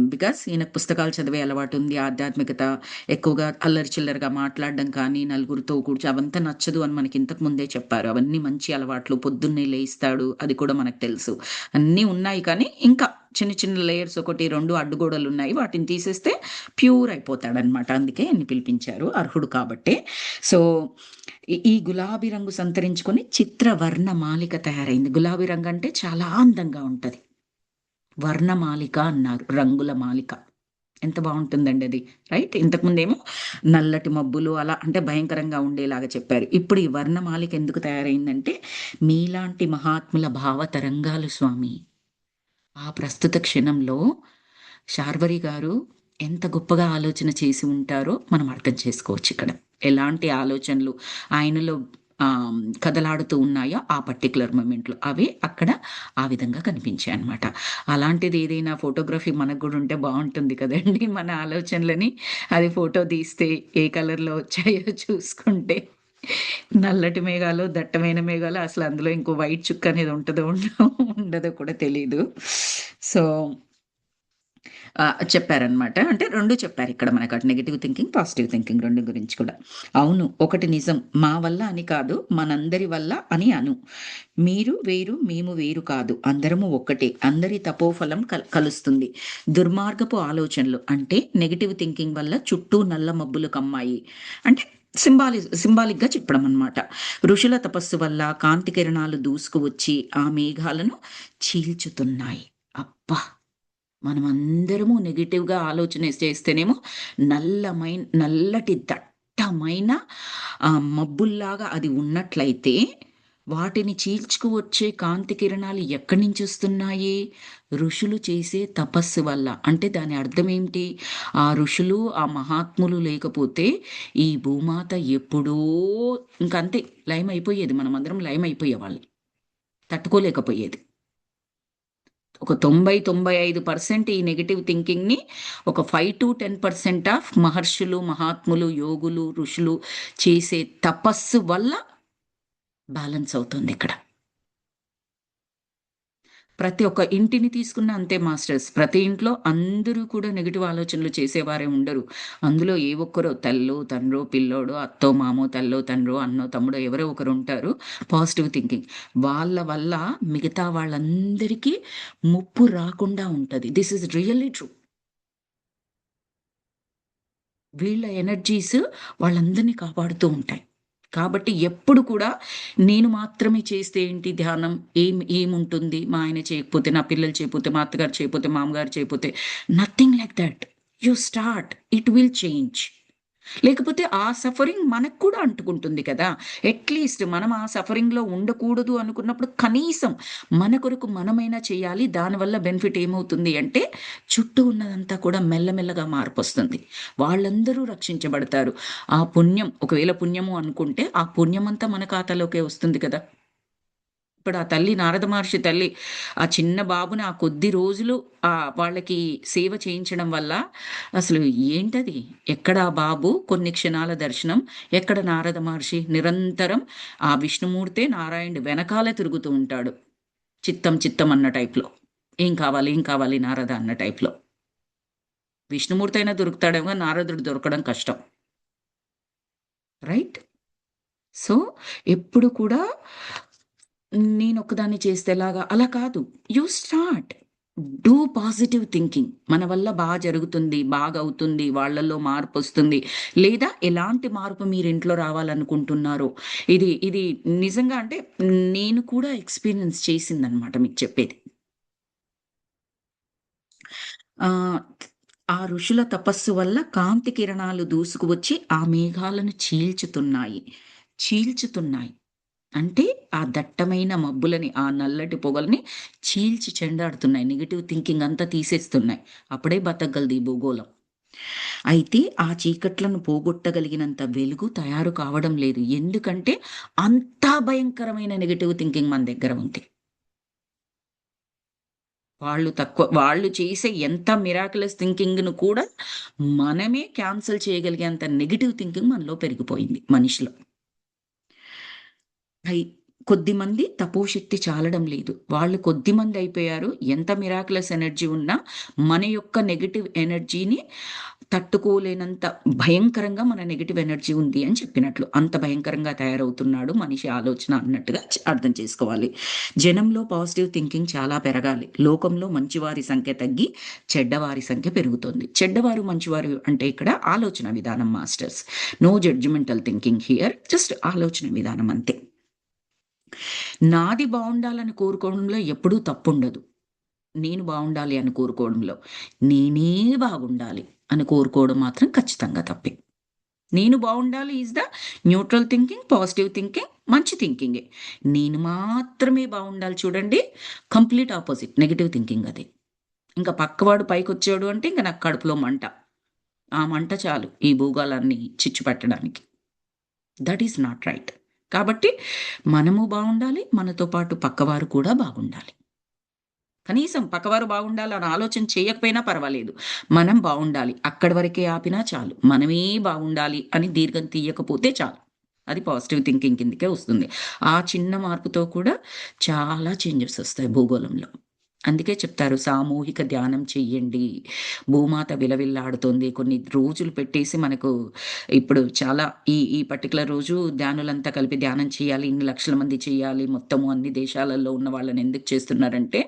బికాస్ ఈయనకు పుస్తకాలు చదివే అలవాటుంది. ఆధ్యాత్మికత ఎక్కువగా అల్లరి చిల్లరగా మాట్లాడడం కానీ, నలుగురితో అవంతా నచ్చదు అని మనకి ఇంతకు ముందే చెప్పారు. అవన్నీ మంచి అలవాట్లు. పొద్దున్నే లేయిస్తాడు. అది కూడా మనకు తెలుసు. అన్నీ ఉన్నాయి కానీ ఇంకా చిన్న చిన్న లేయర్స్ 1, 2 అడ్డుగోడలున్నాయి. వాటిని తీసేస్తే ప్యూర్ అయిపోతాడనమాట. అందుకే ఈయన్ని పిలిపించారు. అర్హుడు కాబట్టే. సో, ఈ గులాబీ రంగు సంతరించుకొని చిత్రవర్ణమాలిక తయారైంది. గులాబీ రంగంటే చాలా అందంగా ఉంటది. వర్ణమాలిక అన్నారు. రంగుల మాలిక. ఎంత బావుంటుందండి అది. రైట్? ఇంతకుముందేమో నల్లటి మబ్బులు అలా అంటే భయంకరంగా ఉండేలాగా చెప్పారు. ఇప్పుడు ఈ వర్ణమాలిక ఎందుకు తయారైందంటే, మీలాంటి మహాత్ముల భావ తరంగాలు స్వామి. ఆ ప్రస్తుత క్షణంలో శార్వరి గారు ఎంత గొప్పగా ఆలోచన చేసి ఉంటారో మనం అర్థం చేసుకోవచ్చిక్కడ. ఎలాంటి ఆలోచనలు ఆయనలో కదలాడుతూ ఉన్నాయో ఆ పర్టిక్యులర్ మొమెంట్‌లో అవి అక్కడ ఆ విధంగా కనిపించాయన్నమాట. అలాంటిది ఏదైనా ఫోటోగ్రఫీ మనకు గూడా ఉంటే బావుంటుంది కదండీ! మన ఆలోచనలని అది ఫోటో తీస్తే ఏ కలర్‌లో వచ్చాయో చూసుకుంటే నల్లటి మేఘాలు, దట్టమైన మేఘాలు అసలు అందులో ఇంకో వైట్ చుక్క అనేది ఉంటదో ఉండదో కూడా తెలీదు. సో చెప్పారనమాట. అంటే 2 చెప్పారిక్కడ మనకు. అటు నెగెటివ్ థింకింగ్, పాజిటివ్ థింకింగ్ 2 గురించి కూడా. అవును. ఒకటి నిజం. మా వల్ల అని కాదు, మనందరి వల్ల అని అను. మీరు వేరు, మేము వేరు కాదు. అందరము ఒక్కటే. అందరి తపోఫలం కలుస్తుంది. దుర్మార్గపు ఆలోచనలు అంటే నెగెటివ్ థింకింగ్ వల్ల చుట్టూ నల్ల మబ్బులు కమ్మాయి. అంటే సింబాలిక్‌గా చెప్పడం అన్నమాట. ఋషుల తపస్సు వల్ల కాంతి కిరణాలు దూసుకువచ్చి ఆ మేఘాలను చీల్చుతున్నాయి. అబ్బా! మనమందరము నెగెటివ్‌గా ఆలోచన చేస్తేనేమో నల్లటి దట్టమైన మబ్బుల్లాగా అది ఉన్నట్లయితే, వాటిని చీల్చుకు వచ్చే కాంతి కిరణాలు ఎక్కడి నుంచొస్తున్నాయి? ఋషులు చేసే తపస్సు వల్ల. అంటే దాని అర్థమేంటి? ఆ ఋషులు, ఆ మహాత్ములు లేకపోతే ఈ భూమాత ఎప్పుడో ఇంకంతే లయమైపోయేది. మనమందరం లయమైపోయేవాళ్ళం. తట్టుకోలేకపోయేది. ఒక 90-95% ఈ నెగెటివ్ థింకింగ్‌ని ఒక 5-10% ఆఫ్ మహర్షులు, మహాత్ములు, యోగులు, ఋషులు చేసే తపస్సు వల్ల బ్యాలెన్స్ అవుతుందిక్కడ. ప్రతి ఒక్క ఇంటిని తీసుకున్న అంతే మాస్టర్స్. ప్రతి ఇంట్లో అందరూ కూడా నెగెటివ్ ఆలోచనలు చేసేవారే ఉండరు. అందులో ఏ ఒక్కరో తల్లో, తండ్రో, పిల్లోడో, అత్తో, మామో, తల్లో, తండ్రో, అన్నో, తమ్ముడో ఎవరో ఒకరుంటారు. Positive thinking. వాళ్ళ వల్ల మిగతా వాళ్ళందరికీ ముప్పు రాకుండా ఉంటది. This is really true. వీళ్ళ ఎనర్జీస్ వాళ్ళందరిని కాపాడుతూ ఉంటాయి. కాబట్టి ఎప్పుడు కూడా నేను మాత్రమే చేస్తే ఏంటి ధ్యానం? ఏముంటుంది? మా ఆయన చేయకపోతే, నా పిల్లలు చేయకపోతే, మా అత్తగారు చేయకపోతే, మామగారు చేయకపోతే nothing like that. You start. It will change. లేకపోతే ఆ సఫరింగ్ మనకు కూడా అంటుకుంటుంది కదా! అట్‌లీస్ట్ మనం ఆ సఫరింగ్‌లో ఉండకూడదు అనుకున్నప్పుడు కనీసం మన కొరకు మనమైనా చేయాలి. దానివల్ల బెనిఫిట్ ఏమవుతుంది అంటే చుట్టూ ఉన్నదంతా కూడా మెల్లమెల్లగా మార్పొస్తుంది. వాళ్ళందరూ రక్షించబడతారు. ఆ పుణ్యం ఒకవేళ పుణ్యము అనుకుంటే ఆ పుణ్యమంతా మన ఖాతాలోకే వస్తుంది కదా! ఇప్పుడు ఆ తల్లి నారద మహర్షి తల్లి ఆ చిన్న బాబుని ఆ కొద్ది రోజులు వాళ్ళకి సేవ చేయించడం వల్ల అసలు ఏంటది? ఎక్కడ ఆ బాబు కొన్ని క్షణాల దర్శనం, ఎక్కడ నారద మహర్షి నిరంతరం ఆ విష్ణుమూర్తే నారాయణుడి వెనకాలే తిరుగుతూ ఉంటాడు. చిత్తం చిత్తం అన్న టైప్‌లో. ఏం కావాలి? ఏం కావాలి నారద అన్న టైప్‌లో. విష్ణుమూర్తి అయినా దొరుకుతాడేమో గాని నారదుడు దొరకడం కష్టం. రైట్? సో, ఎప్పుడు కూడా నేనొక్కదాన్ని చేస్తే ఎలాగా? అలా కాదు. You start. Do positive thinking. మన వల్ల జరుగుతుంది, బాగవుతుంది, వాళ్ళలో మార్పొస్తుంది. లేదా ఎలాంటి మార్పు మీరింట్లో రావాలనుకుంటున్నారో, ఇది నిజంగా అంటే నేను కూడా ఎక్స్‌పీరియన్స్ చేసిందనమాట మీకు చెప్పేది. ఆహ్, ఆ ఋషుల తపస్సు వల్ల కాంతి కిరణాలు దూసుకువచ్చి ఆ మేఘాలను చీల్చుతున్నాయి. చీల్చుతున్నాయి. అంటే ఆ దట్టమైన మబ్బులని, ఆ నల్లటి పొగలని చీల్చి చెండాడుతున్నాయి. నెగెటివ్ థింకింగ్ అంతా తీసేస్తున్నాయి. అప్పుడే బతకగలదు ఈ భూగోళం. అయితే ఆ చీకట్లను పోగొట్టగలిగినంత వెలుగు తయారు కావడం లేదు. ఎందుకంటే అంత భయంకరమైన నెగెటివ్ థింకింగ్ మన దగ్గర ఉంది. వాళ్ళు చేసే ఎంత మిరాకులస్ థింకింగ్‌ను కూడా మనమే క్యాన్సెల్ చేయగలిగేంత నెగెటివ్ థింకింగ్ మనలో పెరిగిపోయింది మనిషిలో. అయి కొద్దిమంది తపోశక్తి చాలడం లేదు. వాళ్ళు కొద్దిమంది అయిపోయారు. ఎంత మిరాకులస్ ఎనర్జీ ఉన్నా మన యొక్క నెగెటివ్ ఎనర్జీని తట్టుకోలేనంత భయంకరంగా మన నెగెటివ్ ఎనర్జీ ఉంది అని చెప్పినట్లు. అంత భయంకరంగా తయారవుతున్నాడు మనిషి ఆలోచన అన్నట్టుగా అర్థం చేసుకోవాలి. జనంలో పాజిటివ్ థింకింగ్ చాలా పెరగాలి. లోకంలో మంచివారి సంఖ్య తగ్గి చెడ్డవారి సంఖ్య పెరుగుతోంది. చెడ్డవారు, మంచివారు అంటే ఇక్కడ ఆలోచన విధానం masters. No judgemental thinking here. Just ఆలోచన విధానం అంతే. నాది బావుండాలని కోరుకోవడంలో ఎప్పుడూ తప్పుండదు. నేను బావుండాలి అని కోరుకోవడంలో. నేనే బాగుండాలి అని కోరుకోవడం మాత్రం ఖచ్చితంగా తప్పే. నేను బావుండాలి is the neutral thinking, positive thinking, మంచి థింకింగే. నేను మాత్రమే బావుండాలి చూడండి, కంప్లీట్ ఆపోజిట్ నెగెటివ్ థింకింగ్ అది. ఇంక పక్కవాడు పైకొచ్చాడు అంటే ఇంక నాకు కడుపులో మంట. ఆ మంట చాలు ఈ భూగోళాన్ని చిచ్చు పెట్టడానికి. That is not right. కాబట్టి మనము బావుండాలి, మనతో పాటు పక్కవారు కూడా బాగుండాలి. కనీసం పక్కవారు బాగుండాలని ఆలోచన చేయకపోయినా పర్వాలేదు. మనం బావుండాలి. అక్కడి వరకే ఆపినా చాలు. మనమే బావుండాలి అని దీర్ఘం తీయకపోతే చాలు. అది పాజిటివ్ థింకింగ్ కిందకే వస్తుంది. ఆ చిన్న మార్పుతో కూడా చాలా చేంజెస్ ఒస్తాయి భూగోళంలో. అందుకే చెప్తారు సామూహిక ధ్యానం చెయ్యండి. భూమాత విలవిల్లాడుతోంది. కొన్ని రోజులు పెట్టేసి మనకు ఇప్పుడు చాలా ఈ పర్టిక్యులర్ రోజు ధ్యానులంతా కలిపి ధ్యానం చేయాలి. ఇన్ని లక్షల మంది చేయాలి. మొత్తము అన్ని దేశాలలో ఉన్న వాళ్ళని ఎందుకు చేస్తున్నారంటే,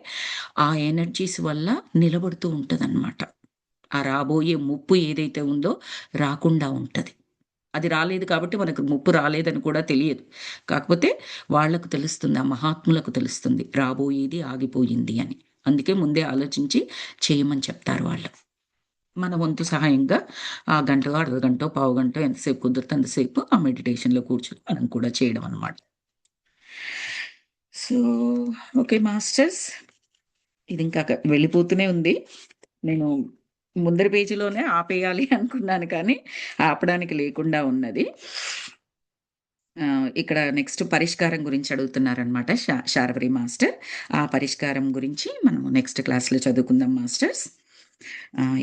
ఆ ఎనర్జీస్ వల్ల నిలబడుతూ ఉంటదనమాట. ఆ రాబోయే ముప్పు ఏదైతే ఉందో రాకుండా ఉంటది. అది రాలేదు కాబట్టి మనకు ముప్పు రాలేదని కూడా తెలియదు. కాకపోతే వాళ్ళకు తెలుస్తుంది. ఆ మహాత్ములకు తెలుస్తుంది. రాబోయేది ఆగిపోయింది అని. అందుకే ముందే ఆలోచించి చేయమని చెప్తారు వాళ్ళు. మన వంతు సహాయంగా ఆ గంటో, అర్ధగంటో, పావుగంటో ఎంతసేపు కుదిరితే అంతసేపు ఆ మెడిటేషన్‌లో కూర్చొని మనం కూడా చేయడం అనమాట. So, okay masters. ఇది ఇంకా వెళ్ళిపోతూనే ఉంది. నేను ముందరి పేజీలోనే ఆపేయాలి అనుకున్నాను కానీ, ఆపడానికి లేకుండా ఉన్నది. ఇక్కడ నెక్స్ట్ పరిష్కారం గురించి అడుగుతున్నారనమాట శార్వరి మాస్టర్. ఆ పరిష్కారం గురించి మనము నెక్స్ట్ క్లాస్‌లో చదువుకుందాం మాస్టర్స్.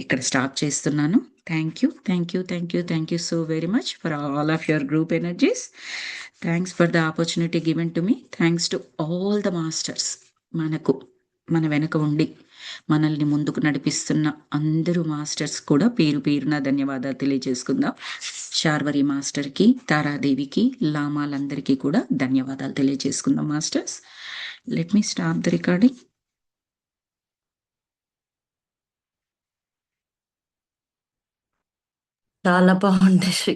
ఇక్కడ స్టాప్ చేస్తున్నాను. Thank you. Thank you. Thank you. Thank you so very much for all of your group energies. Thanks for the opportunity given to me. Thanks to all the masters. మనకు మన వెనక ఉండి మనల్ని ముందుకు నడిపిస్తున్న అందరూ మాస్టర్స్ కూడా పేరు పేరున ధన్యవాదాలు తెలియజేసుకుందాం. శార్వరి మాస్టర్‌కి, తారాదేవికి, లామాలందరికీ కూడా ధన్యవాదాలు తెలియజేసుకుందాం masters. Let me stop the recording. చాలా బాగుంది శ్రీ